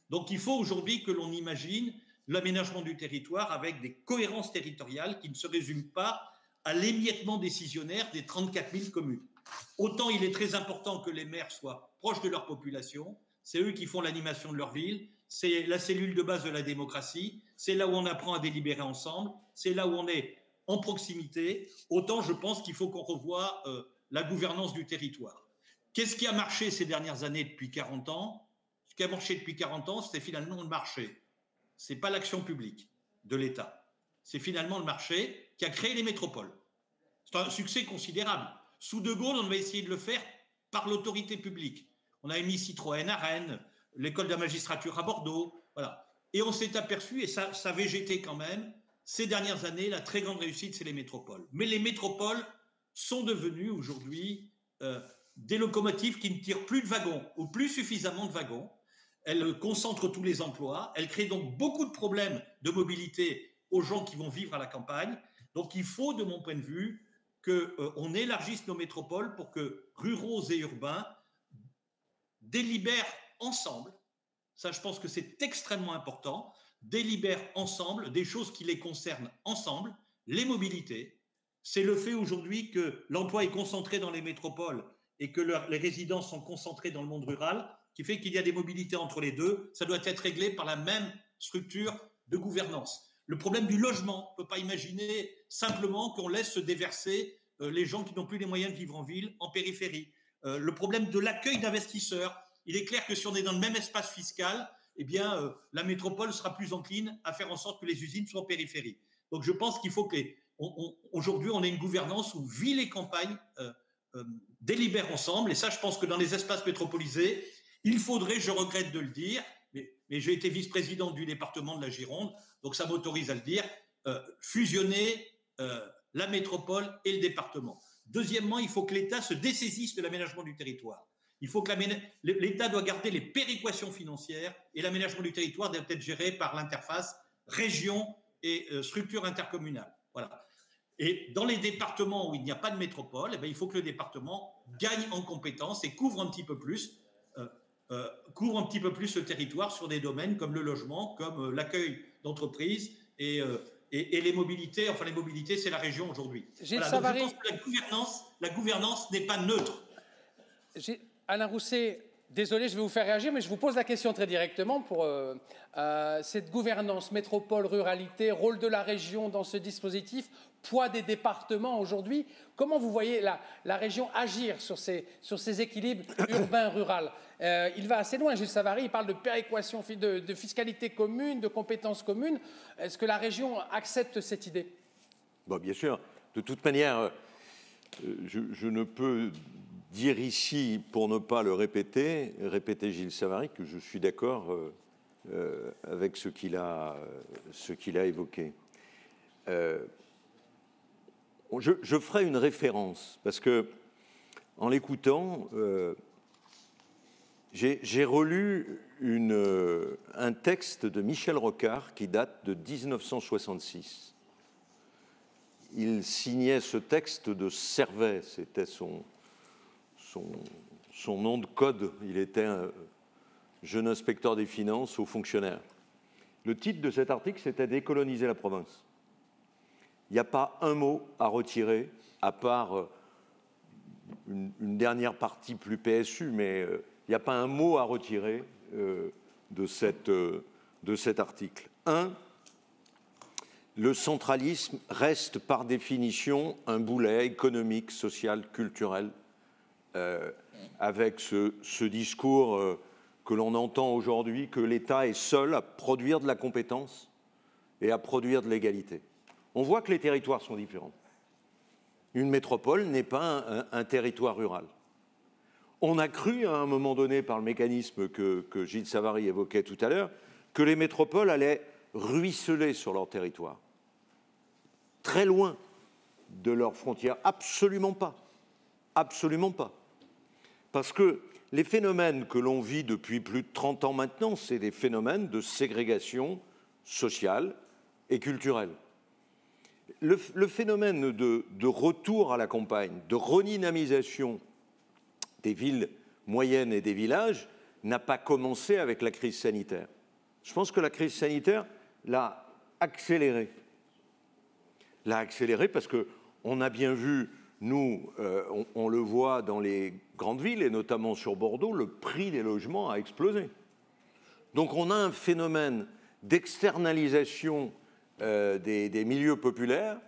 Donc il faut aujourd'hui que l'on imagine l'aménagement du territoire avec des cohérences territoriales qui ne se résument pas à l'émiettement décisionnaire des 34 000 communes. Autant il est très important que les maires soient proches de leur population, c'est eux qui font l'animation de leur ville, c'est la cellule de base de la démocratie, c'est là où on apprend à délibérer ensemble, c'est là où on est en proximité. Autant je pense qu'il faut qu'on revoie la gouvernance du territoire. Qu'est-ce qui a marché ces dernières années depuis 40 ans? Ce qui a marché depuis 40 ans, c'est finalement le marché. Ce n'est pas l'action publique de l'État. C'est finalement le marché qui a créé les métropoles. C'est un succès considérable. Sous De Gaulle, on avait essayé de le faire par l'autorité publique. On a mis Citroën à Rennes, l'école de la magistrature à Bordeaux, voilà. Et on s'est aperçu, et ça végétait quand même, ces dernières années, la très grande réussite, c'est les métropoles. Mais les métropoles sont devenues aujourd'hui des locomotives qui ne tirent plus de wagons, ou plus suffisamment de wagons. Elles concentrent tous les emplois, elles créent donc beaucoup de problèmes de mobilité aux gens qui vont vivre à la campagne. Donc il faut, de mon point de vue, qu'on élargisse nos métropoles pour que ruraux et urbains délibèrent ensemble. Ça, je pense que c'est extrêmement important. Délibèrent ensemble des choses qui les concernent ensemble, les mobilités. C'est le fait aujourd'hui que l'emploi est concentré dans les métropoles et que les résidences sont concentrées dans le monde rural, qui fait qu'il y a des mobilités entre les deux. Ça doit être réglé par la même structure de gouvernance. Le problème du logement, on ne peut pas imaginer simplement qu'on laisse se déverser les gens qui n'ont plus les moyens de vivre en ville, en périphérie. Le problème de l'accueil d'investisseurs. Il est clair que si on est dans le même espace fiscal, eh bien, la métropole sera plus encline à faire en sorte que les usines soient en périphérie. Donc je pense qu'il faut qu'aujourd'hui, on ait une gouvernance où ville et campagne délibèrent ensemble. Et ça, je pense que dans les espaces métropolisés, il faudrait, je regrette de le dire, mais j'ai été vice-président du département de la Gironde, donc ça m'autorise à le dire, fusionner la métropole et le département. Deuxièmement, il faut que l'État se dessaisisse de l'aménagement du territoire. Il faut que l'État doit garder les péréquations financières et l'aménagement du territoire doit être géré par l'interface région et structure intercommunale. Voilà. Et dans les départements où il n'y a pas de métropole, eh bien, il faut que le département gagne en compétences et couvre un petit peu plus le territoire sur des domaines comme le logement, comme l'accueil d'entreprises et les mobilités. Enfin, les mobilités, c'est la région aujourd'hui. Voilà, donc je pense que la gouvernance n'est pas neutre. Alain Rousset, désolé, je vais vous faire réagir, mais je vous pose la question très directement pour cette gouvernance métropole-ruralité, rôle de la région dans ce dispositif, poids des départements aujourd'hui. Comment vous voyez la région agir sur ces équilibres urbain-rural? Il va assez loin, Gilles Savary, il parle de péréquation, de fiscalité commune, de compétences communes. Est-ce que la région accepte cette idée? Bon, bien sûr. De toute manière, je ne peux dire ici, pour ne pas le répéter Gilles Savary, que je suis d'accord avec ce qu'il a évoqué. Je ferai une référence, parce que en l'écoutant, j'ai relu un texte de Michel Rocard qui date de 1966. Il signait ce texte de Servet, c'était son nom de code. Il était un jeune inspecteur des finances, haut fonctionnaire. Le titre de cet article, c'était « Décoloniser la province ». Il n'y a pas un mot à retirer, à part une dernière partie plus PSU, mais il n'y a pas un mot à retirer de cet article. le centralisme reste par définition un boulet économique, social, culturel, avec ce discours que l'on entend aujourd'hui, que l'État est seul à produire de la compétence et à produire de l'égalité. On voit que les territoires sont différents. Une métropole n'est pas un territoire rural. On a cru à un moment donné, par le mécanisme que Gilles Savary évoquait tout à l'heure, que les métropoles allaient ruisseler sur leur territoire, très loin de leurs frontières. Absolument pas. Absolument pas. Parce que les phénomènes que l'on vit depuis plus de 30 ans maintenant, c'est des phénomènes de ségrégation sociale et culturelle. Le phénomène de retour à la campagne, de redynamisation des villes moyennes et des villages n'a pas commencé avec la crise sanitaire. Je pense que la crise sanitaire l'a accéléré. L'a accéléré parce qu'on a bien vu, nous, on le voit dans les grandes villes, et notamment sur Bordeaux, le prix des logements a explosé. Donc on a un phénomène d'externalisation des milieux populaires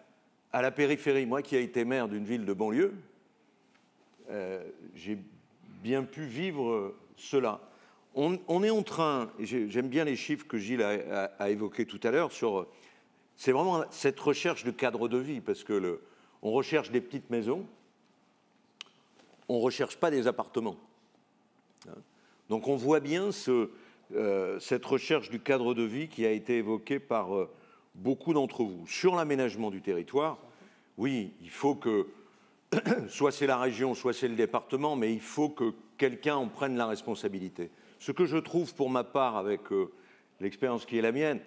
à la périphérie. Moi qui ai été maire d'une ville de banlieue, j'ai bien pu vivre cela. On est en train, et j'aime bien les chiffres que Gilles a évoqués tout à l'heure, c'est vraiment cette recherche de cadre de vie, parce que on recherche des petites maisons, on ne recherche pas des appartements. Donc on voit bien cette recherche du cadre de vie qui a été évoquée par beaucoup d'entre vous. Sur l'aménagement du territoire, oui, il faut que, soit c'est la région, soit c'est le département, mais il faut que quelqu'un en prenne la responsabilité. Ce que je trouve pour ma part, avec l'expérience qui est la mienne,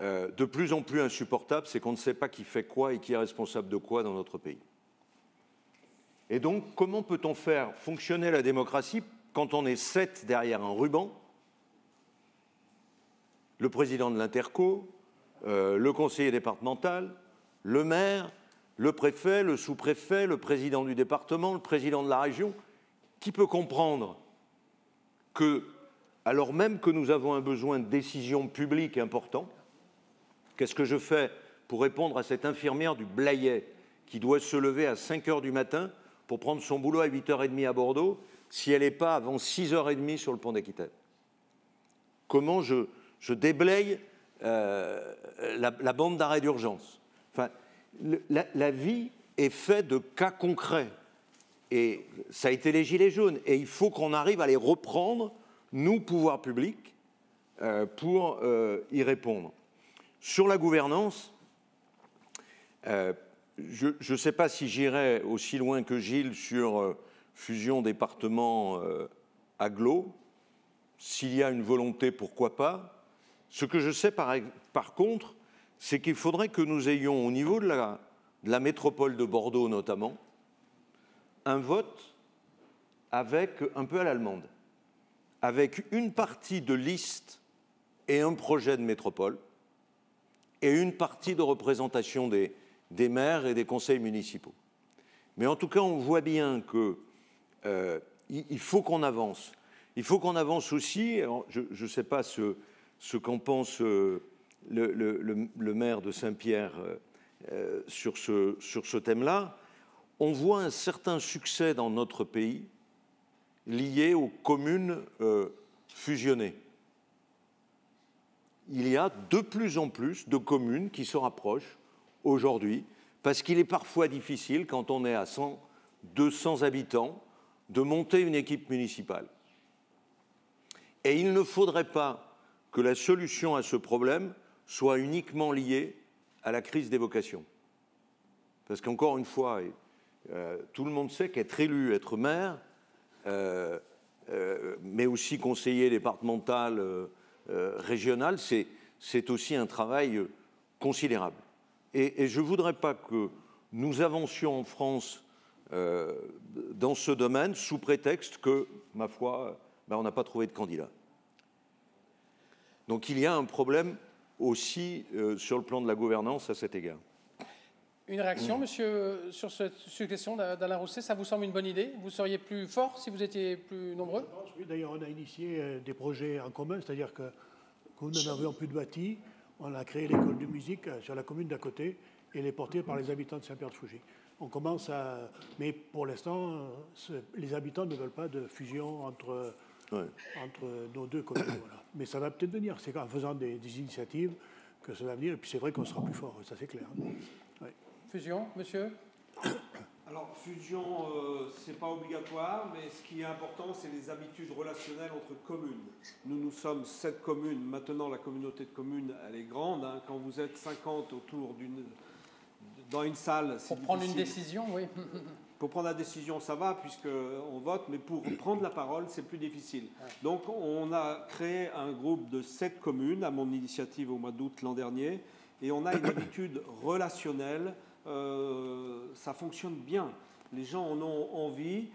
de plus en plus insupportable, c'est qu'on ne sait pas qui fait quoi et qui est responsable de quoi dans notre pays. Et donc, comment peut-on faire fonctionner la démocratie quand on est 7 derrière un ruban, le président de l'Interco, le conseiller départemental, le maire, le préfet, le sous-préfet, le président du département, le président de la région, qui peut comprendre que, alors même que nous avons un besoin de décision publique important, qu'est-ce que je fais pour répondre à cette infirmière du Blayais qui doit se lever à 5 h du matin pour prendre son boulot à 8 h 30 à Bordeaux si elle n'est pas avant 6 h 30 sur le pont d'Aquitaine? Comment je déblaye la bande d'arrêt d'urgence? Enfin, la vie est faite de cas concrets. Et ça a été les gilets jaunes. Et il faut qu'on arrive à les reprendre, nous, pouvoirs publics, pour y répondre. Sur la gouvernance, je ne sais pas si j'irai aussi loin que Gilles sur fusion département-agglo. S'il y a une volonté, pourquoi pas. Ce que je sais par contre, c'est qu'il faudrait que nous ayons au niveau de la métropole de Bordeaux notamment, un vote avec, un peu à l'allemande, avec une partie de liste et un projet de métropole et une partie de représentation des maires et des conseils municipaux. Mais en tout cas, on voit bien qu'il faut qu'on avance. Il faut qu'on avance aussi, alors je ne sais pas ce qu'en pense le maire de Saint-Pierre sur ce thème-là. On voit un certain succès dans notre pays lié aux communes fusionnées. Il y a de plus en plus de communes qui se rapprochent aujourd'hui, parce qu'il est parfois difficile, quand on est à 100, 200 habitants, de monter une équipe municipale. Et il ne faudrait pas que la solution à ce problème soit uniquement liée à la crise des vocations. Parce qu'encore une fois, tout le monde sait qu'être élu, être maire, mais aussi conseiller départemental, régional, c'est aussi un travail considérable. Et je ne voudrais pas que nous avancions en France dans ce domaine sous prétexte que, ma foi, on n'a pas trouvé de candidat. Donc il y a un problème aussi sur le plan de la gouvernance à cet égard. Une réaction, monsieur, sur cette suggestion d'Alain Rousset, ça vous semble une bonne idée? Vous seriez plus fort si vous étiez plus nombreux? Oui, d'ailleurs, on a initié des projets en commun, c'est-à-dire que nous n'avions plus de bâti, on a créé l'école de musique sur la commune d'à côté et elle est portée par les habitants de Saint-Pierre-de-Fougy. On commence à... Mais pour l'instant, les habitants ne veulent pas de fusion entre nos deux communes. Voilà. Mais ça va peut-être venir. C'est en faisant des initiatives que ça va venir. Et puis c'est vrai qu'on sera plus fort, ça c'est clair. Ouais. Fusion, monsieur? Alors, fusion, ce n'est pas obligatoire, mais ce qui est important, c'est les habitudes relationnelles entre communes. Nous sommes 7 communes. Maintenant, la communauté de communes, elle est grande. Hein. Quand vous êtes 50 autour dans une salle... Pour prendre une décision, oui. Pour prendre la décision, ça va, puisqu'on vote, mais pour prendre la parole, c'est plus difficile. Donc, on a créé un groupe de 7 communes, à mon initiative au mois d'août l'an dernier, et on a une habitude relationnelle. Ça fonctionne bien. Les gens en ont envie.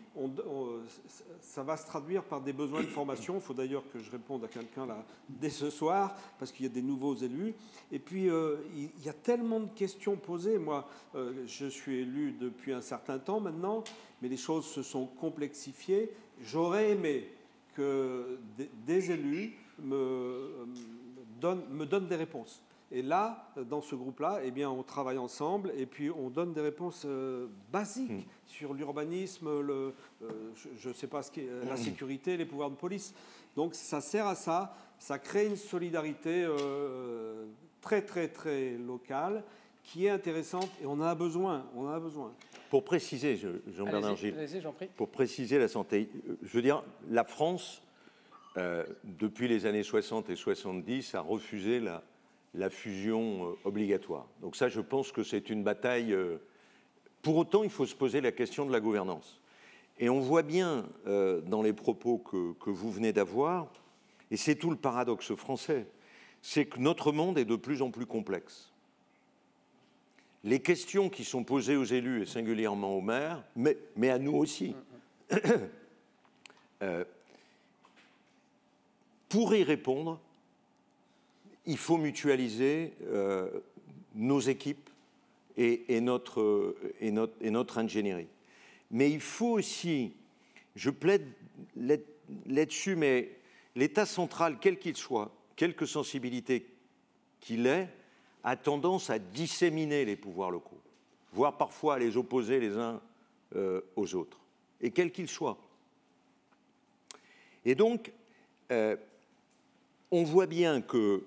Ça va se traduire par des besoins de formation. Il faut d'ailleurs que je réponde à quelqu'un là dès ce soir, parce qu'il y a des nouveaux élus. Et puis, il y a tellement de questions posées. Moi, je suis élu depuis un certain temps maintenant, mais les choses se sont complexifiées. J'aurais aimé que des élus me donnent des réponses. Et là, dans ce groupe-là, eh bien, on travaille ensemble et puis on donne des réponses basiques sur l'urbanisme, je ne sais pas ce qu'est la sécurité, les pouvoirs de police. Donc ça sert à ça, ça crée une solidarité très très très locale qui est intéressante et on en a besoin. Pour préciser, Jean-Bernard Gilles, pour préciser la santé, je veux dire, la France, depuis les années 60 et 70, a refusé la fusion obligatoire. Donc ça, je pense que c'est une bataille. Pour autant, il faut se poser la question de la gouvernance. Et on voit bien dans les propos que vous venez d'avoir, et c'est tout le paradoxe français, c'est que notre monde est de plus en plus complexe. Les questions qui sont posées aux élus, et singulièrement aux maires, mais à nous aussi, pour y répondre, il faut mutualiser nos équipes et notre ingénierie. Mais il faut aussi, je plaide là-dessus, mais l'État central, quel qu'il soit, quelque sensibilité qu'il ait, a tendance à disséminer les pouvoirs locaux, voire parfois à les opposer les uns aux autres, et quels qu'ils soient. Et donc, on voit bien que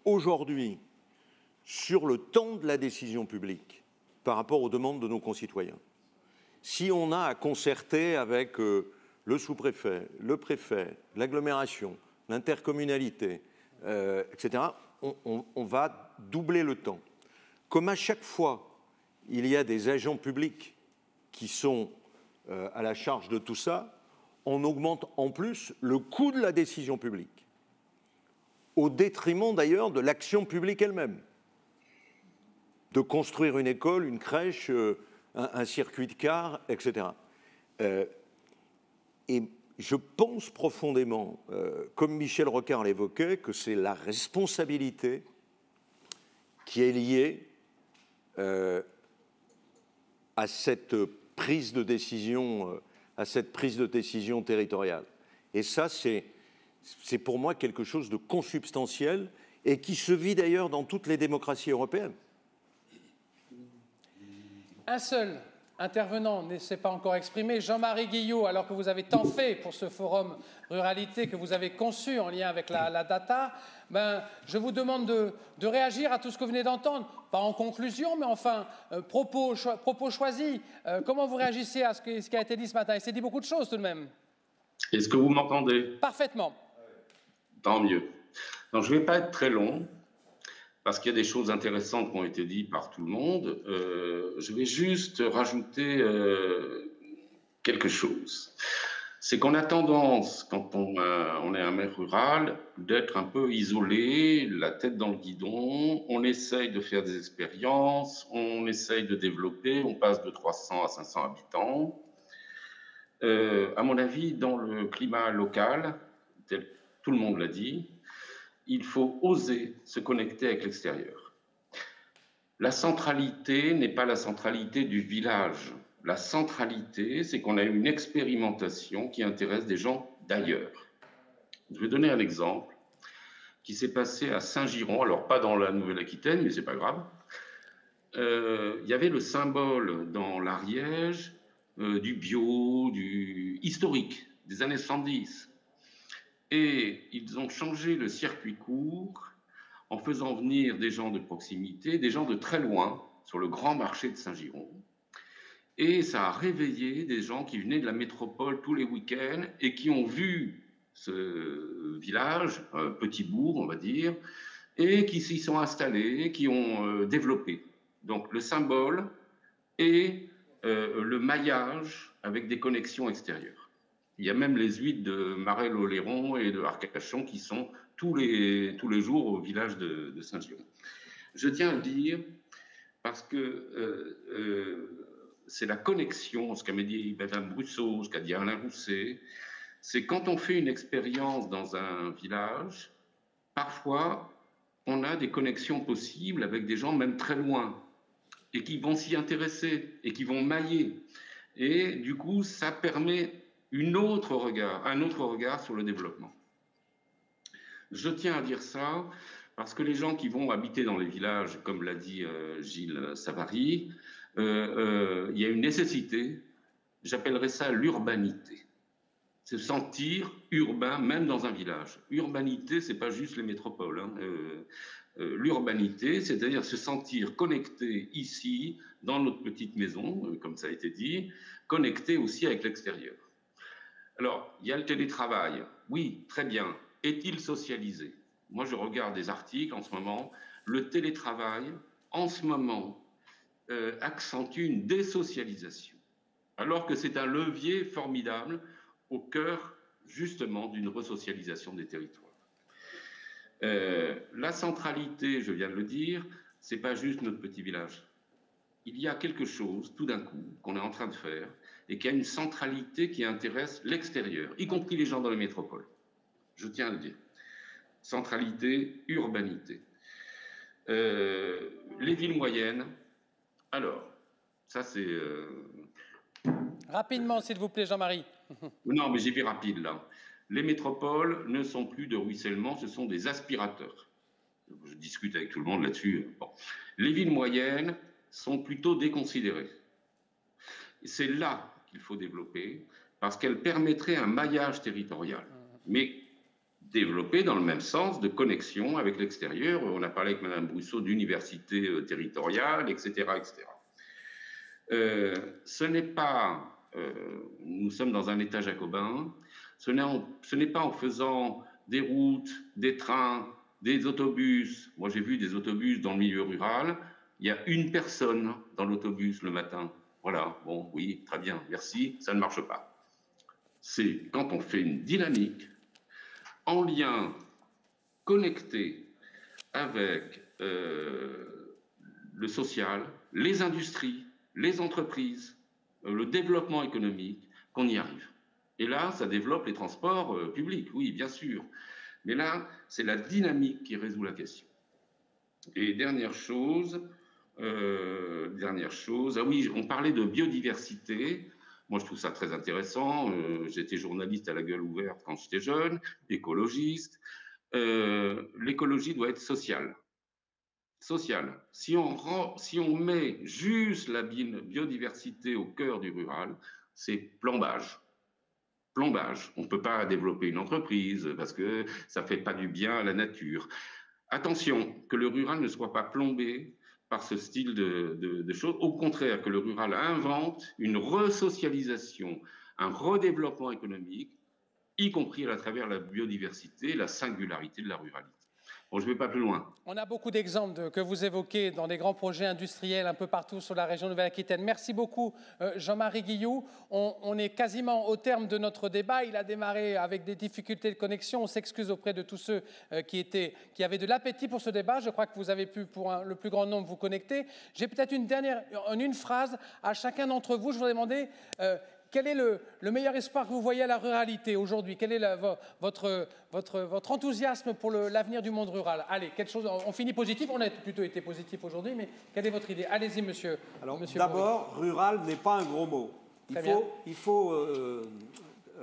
aujourd'hui, sur le temps de la décision publique, par rapport aux demandes de nos concitoyens, si on a à concerter avec le sous-préfet, le préfet, l'agglomération, l'intercommunalité, etc., on va doubler le temps. Comme à chaque fois, il y a des agents publics qui sont à la charge de tout ça, on augmente en plus le coût de la décision publique, au détriment d'ailleurs de l'action publique elle-même. De construire une école, une crèche, un circuit de car, etc. Et je pense profondément, comme Michel Rocard l'évoquait, que c'est la responsabilité qui est liée à cette prise de décision, territoriale. Et ça, c'est pour moi quelque chose de consubstantiel et qui se vit d'ailleurs dans toutes les démocraties européennes. Un seul intervenant ne s'est pas encore exprimé, Jean-Marie Guillot, alors que vous avez tant fait pour ce forum ruralité que vous avez conçu en lien avec la data, je vous demande de réagir à tout ce que vous venez d'entendre, pas en conclusion, mais enfin, propos choisis. Comment vous réagissez à ce qui a été dit ce matin? Il s'est dit beaucoup de choses tout de même. Est-ce que vous m'entendez? Parfaitement. Tant mieux. Donc, je ne vais pas être très long, parce qu'il y a des choses intéressantes qui ont été dites par tout le monde. Je vais juste rajouter quelque chose. C'est qu'on a tendance, quand on est un maire rural, d'être un peu isolé, la tête dans le guidon. On essaye de faire des expériences, on essaye de développer, on passe de 300 à 500 habitants. À mon avis, dans le climat local, tout le monde l'a dit, il faut oser se connecter avec l'extérieur. La centralité n'est pas la centralité du village. La centralité, c'est qu'on a eu une expérimentation qui intéresse des gens d'ailleurs. Je vais donner un exemple qui s'est passé à Saint-Giron, alors pas dans la Nouvelle-Aquitaine, mais c'est pas grave. Il y avait le symbole dans l'Ariège du bio, du historique, des années 70. Et ils ont changé le circuit court en faisant venir des gens de proximité, des gens de très loin, sur le grand marché de Saint-Giron. Et ça a réveillé des gens qui venaient de la métropole tous les week-ends et qui ont vu ce village, un petit bourg, on va dire, et qui s'y sont installés, qui ont développé. Donc le symbole et le maillage avec des connexions extérieures. Il y a même les huîtres de Marelle-Oléron et de Arcachon qui sont tous les jours au village de Saint-Giron. Je tiens à le dire parce que c'est la connexion, ce qu'a dit Mme Brusseau, ce qu'a dit Alain Rousset, c'est quand on fait une expérience dans un village, parfois on a des connexions possibles avec des gens même très loin et qui vont s'y intéresser et qui vont mailler. Et du coup, ça permet un autre regard sur le développement. Je tiens à dire ça parce que les gens qui vont habiter dans les villages, comme l'a dit Gilles Savary, il y a une nécessité, j'appellerais ça l'urbanité. Se sentir urbain, même dans un village. Urbanité, c'est pas juste les métropoles. Hein. L'urbanité, c'est-à-dire se sentir connecté ici, dans notre petite maison, comme ça a été dit, connecté aussi avec l'extérieur. Alors, il y a le télétravail. Oui, très bien. Est-il socialisé? Moi, je regarde des articles en ce moment. Le télétravail, en ce moment, accentue une désocialisation, alors que c'est un levier formidable au cœur, justement, d'une resocialisation des territoires. La centralité, je viens de le dire, c'est pas juste notre petit village. Il y a quelque chose, tout d'un coup, qu'on est en train de faire, et qui a une centralité qui intéresse l'extérieur, y compris les gens dans les métropoles. Je tiens à le dire. Centralité, urbanité. Les villes moyennes, alors, ça c'est... Rapidement, s'il vous plaît, Jean-Marie. Non, mais j'ai fait rapide, là. Les métropoles ne sont plus de ruissellement, ce sont des aspirateurs. Je discute avec tout le monde là-dessus. Bon. Les villes moyennes sont plutôt déconsidérées. C'est là qu'il faut développer, parce qu'elles permettraient un maillage territorial, mais développé dans le même sens de connexion avec l'extérieur. On a parlé avec Mme Brusseau d'université territoriale, etc., etc. Ce n'est pas... nous sommes dans un État jacobin. Ce n'est pas en faisant des routes, des trains, des autobus. Moi, j'ai vu des autobus dans le milieu rural. Il y a une personne dans l'autobus le matin. Voilà, bon, oui, très bien, merci, ça ne marche pas. C'est quand on fait une dynamique en lien connecté avec le social, les industries, les entreprises, le développement économique, qu'on y arrive. Et là, ça développe les transports publics, oui, bien sûr. Mais là, c'est la dynamique qui résout la question. Et dernière chose, ah oui, on parlait de biodiversité. Moi, je trouve ça très intéressant. J'étais journaliste à la gueule ouverte quand j'étais jeune, écologiste. L'écologie doit être sociale. Sociale. Si on met juste la biodiversité au cœur du rural, c'est plombage. Plombage. On ne peut pas développer une entreprise parce que ça ne fait pas du bien à la nature. Attention, que le rural ne soit pas plombé par ce style de choses. Au contraire, que le rural invente une resocialisation, un redéveloppement économique, y compris à travers la biodiversité, la singularité de la ruralité. Bon, je ne vais pas plus loin. On a beaucoup d'exemples que vous évoquez dans des grands projets industriels un peu partout sur la région Nouvelle-Aquitaine. Merci beaucoup, Jean-Marie Guilloux. On est quasiment au terme de notre débat. Il a démarré avec des difficultés de connexion. On s'excuse auprès de tous ceux qui avaient de l'appétit pour ce débat. Je crois que vous avez pu, pour le plus grand nombre, vous connecter. J'ai peut-être une phrase à chacun d'entre vous. Je voudrais demander... quel est le meilleur espoir que vous voyez à la ruralité aujourd'hui? Quel est votre enthousiasme pour l'avenir du monde rural? Allez, quelque chose, on finit positif, on a plutôt été positif aujourd'hui, mais quelle est votre idée? Allez-y, monsieur. Alors, d'abord, rural n'est pas un gros mot. Il faut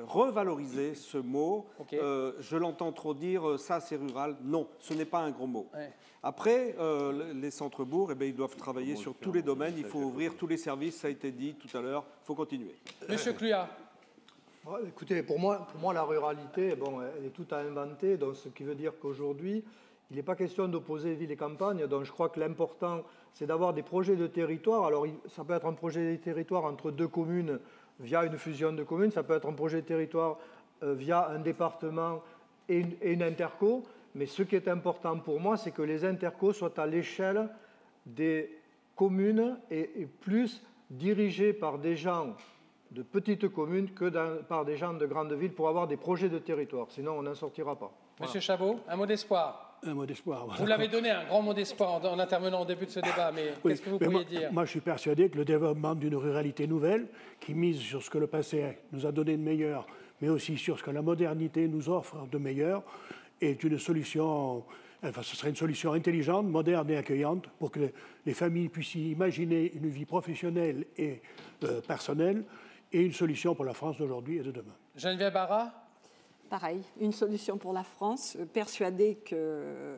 revaloriser ce mot. Okay. Je l'entends trop dire, ça c'est rural. Non, ce n'est pas un gros mot. Ouais. Après, les centres-bourgs, eh bien, ils doivent travailler sur tous les domaines. Il faut ouvrir tous les services, ça a été dit tout à l'heure. Il faut continuer. Monsieur Clua. Écoutez, pour moi, la ruralité, bon, elle est toute à inventer. Donc, ce qui veut dire qu'aujourd'hui, il n'est pas question d'opposer ville et campagne. Donc, je crois que l'important, c'est d'avoir des projets de territoire. Alors, ça peut être un projet de territoire entre deux communes via une fusion de communes. Ça peut être un projet de territoire via un département et une interco. Mais ce qui est important pour moi, c'est que les intercos soient à l'échelle des communes et plus dirigés par des gens de petites communes que par des gens de grandes villes pour avoir des projets de territoire. Sinon, on n'en sortira pas. Voilà. Monsieur Chabot, un mot d'espoir. Un mot d'espoir. Vous l'avez donné, un grand mot d'espoir en intervenant au début de ce débat, mais oui, qu'est-ce que vous pourriez dire? Moi, je suis persuadé que le développement d'une ruralité nouvelle, qui mise sur ce que le passé nous a donné de meilleur, mais aussi sur ce que la modernité nous offre de meilleur, est une solution, enfin, ce serait une solution intelligente, moderne et accueillante pour que les familles puissent imaginer une vie professionnelle et personnelle et une solution pour la France d'aujourd'hui et de demain. Geneviève Barra? Pareil, une solution pour la France, persuadée que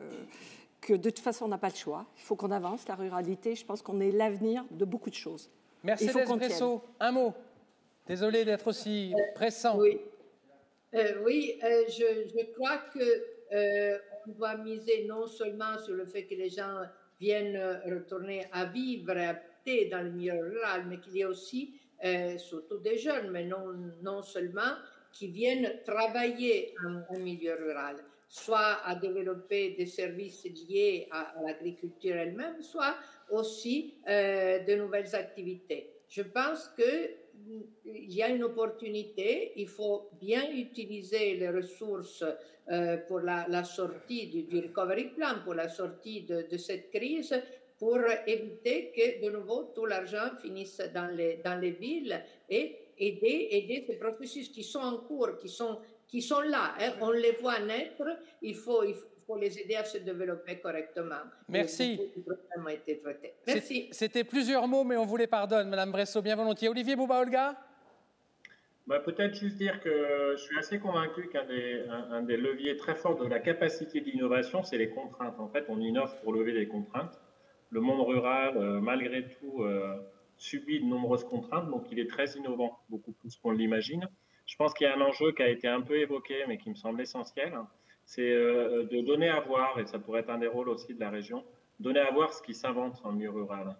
de toute façon on n'a pas le choix. Il faut qu'on avance, la ruralité, je pense qu'on est l'avenir de beaucoup de choses. Mercedes Bresso, un mot. Désolé d'être aussi pressant. Oui, je crois qu'on doit miser non seulement sur le fait que les gens viennent retourner à vivre, à habiter dans le milieu rural, mais qu'il y a aussi, surtout des jeunes, mais non seulement, qui viennent travailler en milieu rural, soit à développer des services liés à l'agriculture elle-même, soit aussi de nouvelles activités. Je pense qu'il y a une opportunité, il faut bien utiliser les ressources pour la sortie du recovery plan, pour la sortie de cette crise, pour éviter que de nouveau tout l'argent finisse dans les villes et aider ces processus qui sont en cours, qui sont là. Hein, on les voit naître, il faut les aider à se développer correctement. Merci. A été traité. Merci. C'était plusieurs mots, mais on vous les pardonne, Madame Bresso, bien volontiers. Olivier Bouba-Olga? Peut-être juste dire que je suis assez convaincu qu'un des leviers très forts de la capacité d'innovation, c'est les contraintes. En fait, on innove pour lever les contraintes. Le monde rural, malgré tout, subit de nombreuses contraintes, donc il est très innovant, beaucoup plus qu'on l'imagine. Je pense qu'il y a un enjeu qui a été un peu évoqué, mais qui me semble essentiel, c'est de donner à voir, et ça pourrait être un des rôles aussi de la région, donner à voir ce qui s'invente en milieu rural,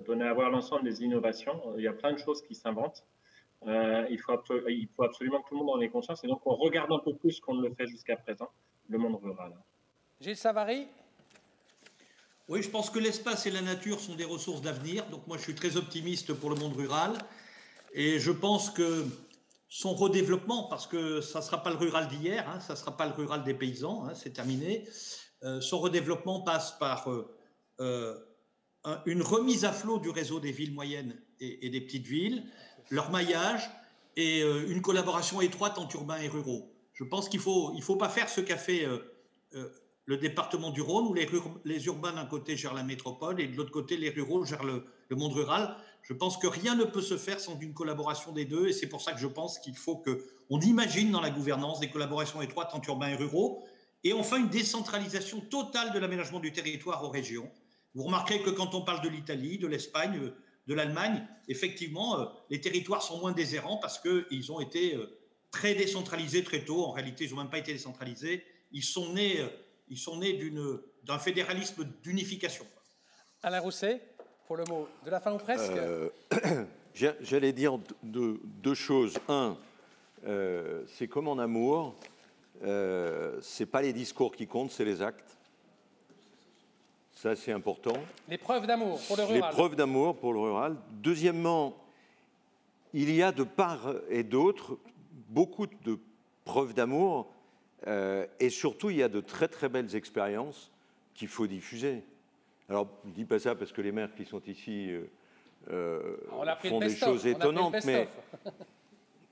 donner à voir l'ensemble des innovations. Il y a plein de choses qui s'inventent. Il faut absolument que tout le monde en ait conscience, et donc on regarde un peu plus qu'on ne le fait jusqu'à présent, le monde rural. Gilles Savary? Oui, je pense que l'espace et la nature sont des ressources d'avenir. Donc moi, je suis très optimiste pour le monde rural. Et je pense que son redéveloppement, parce que ça ne sera pas le rural d'hier, hein, ça ne sera pas le rural des paysans, hein, c'est terminé, son redéveloppement passe par une remise à flot du réseau des villes moyennes et des petites villes, leur maillage et une collaboration étroite entre urbains et ruraux. Je pense qu'il ne faut pas faire ce qu'a fait le département du Rhône, où les urbains d'un côté gèrent la métropole et de l'autre côté les ruraux gèrent le monde rural. Je pense que rien ne peut se faire sans une collaboration des deux, et c'est pour ça que je pense qu'il faut qu'on imagine dans la gouvernance des collaborations étroites entre urbains et ruraux, et enfin une décentralisation totale de l'aménagement du territoire aux régions. Vous remarquerez que quand on parle de l'Italie, de l'Espagne, de l'Allemagne, effectivement, les territoires sont moins déshérents parce qu'ils ont été très décentralisés très tôt. En réalité, ils n'ont même pas été décentralisés. Ils sont nés d'un fédéralisme d'unification. Alain Rousset, pour le mot de la fin ou presque. J'allais dire deux choses. Un, c'est comme en amour, c'est pas les discours qui comptent, c'est les actes. Ça, c'est important. Les preuves d'amour pour le rural. Les preuves d'amour pour le rural. Deuxièmement, il y a de part et d'autre beaucoup de preuves d'amour. Et surtout, il y a de très très belles expériences qu'il faut diffuser. Alors, je ne dis pas ça parce que les maires qui sont ici font des choses étonnantes,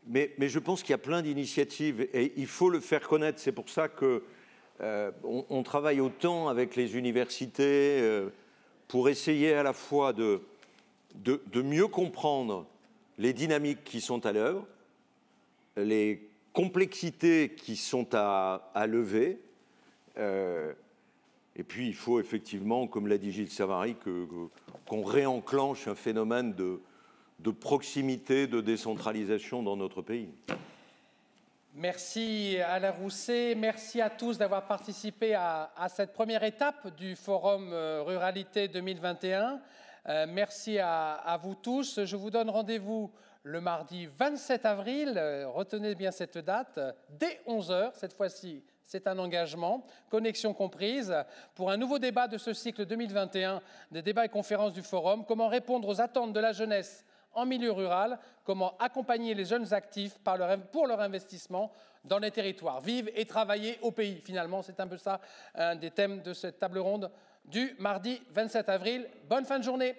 mais je pense qu'il y a plein d'initiatives et il faut le faire connaître. C'est pour ça qu'on travaille autant avec les universités pour essayer à la fois de mieux comprendre les dynamiques qui sont à l'œuvre, les complexités qui sont à lever. Et puis, il faut effectivement, comme l'a dit Gilles Savary, qu'on réenclenche un phénomène de proximité, de décentralisation dans notre pays. Merci Alain Rousset, merci à tous d'avoir participé à cette première étape du Forum Ruralité 2021. Merci à vous tous. Je vous donne rendez-vous le mardi 27 avril, retenez bien cette date, dès 11 h, cette fois-ci. C'est un engagement, connexion comprise, pour un nouveau débat de ce cycle 2021 des débats et conférences du Forum. Comment répondre aux attentes de la jeunesse en milieu rural, comment accompagner les jeunes actifs pour leur investissement dans les territoires. Vivre et travailler au pays, finalement, c'est un peu ça, un des thèmes de cette table ronde du mardi 27 avril. Bonne fin de journée.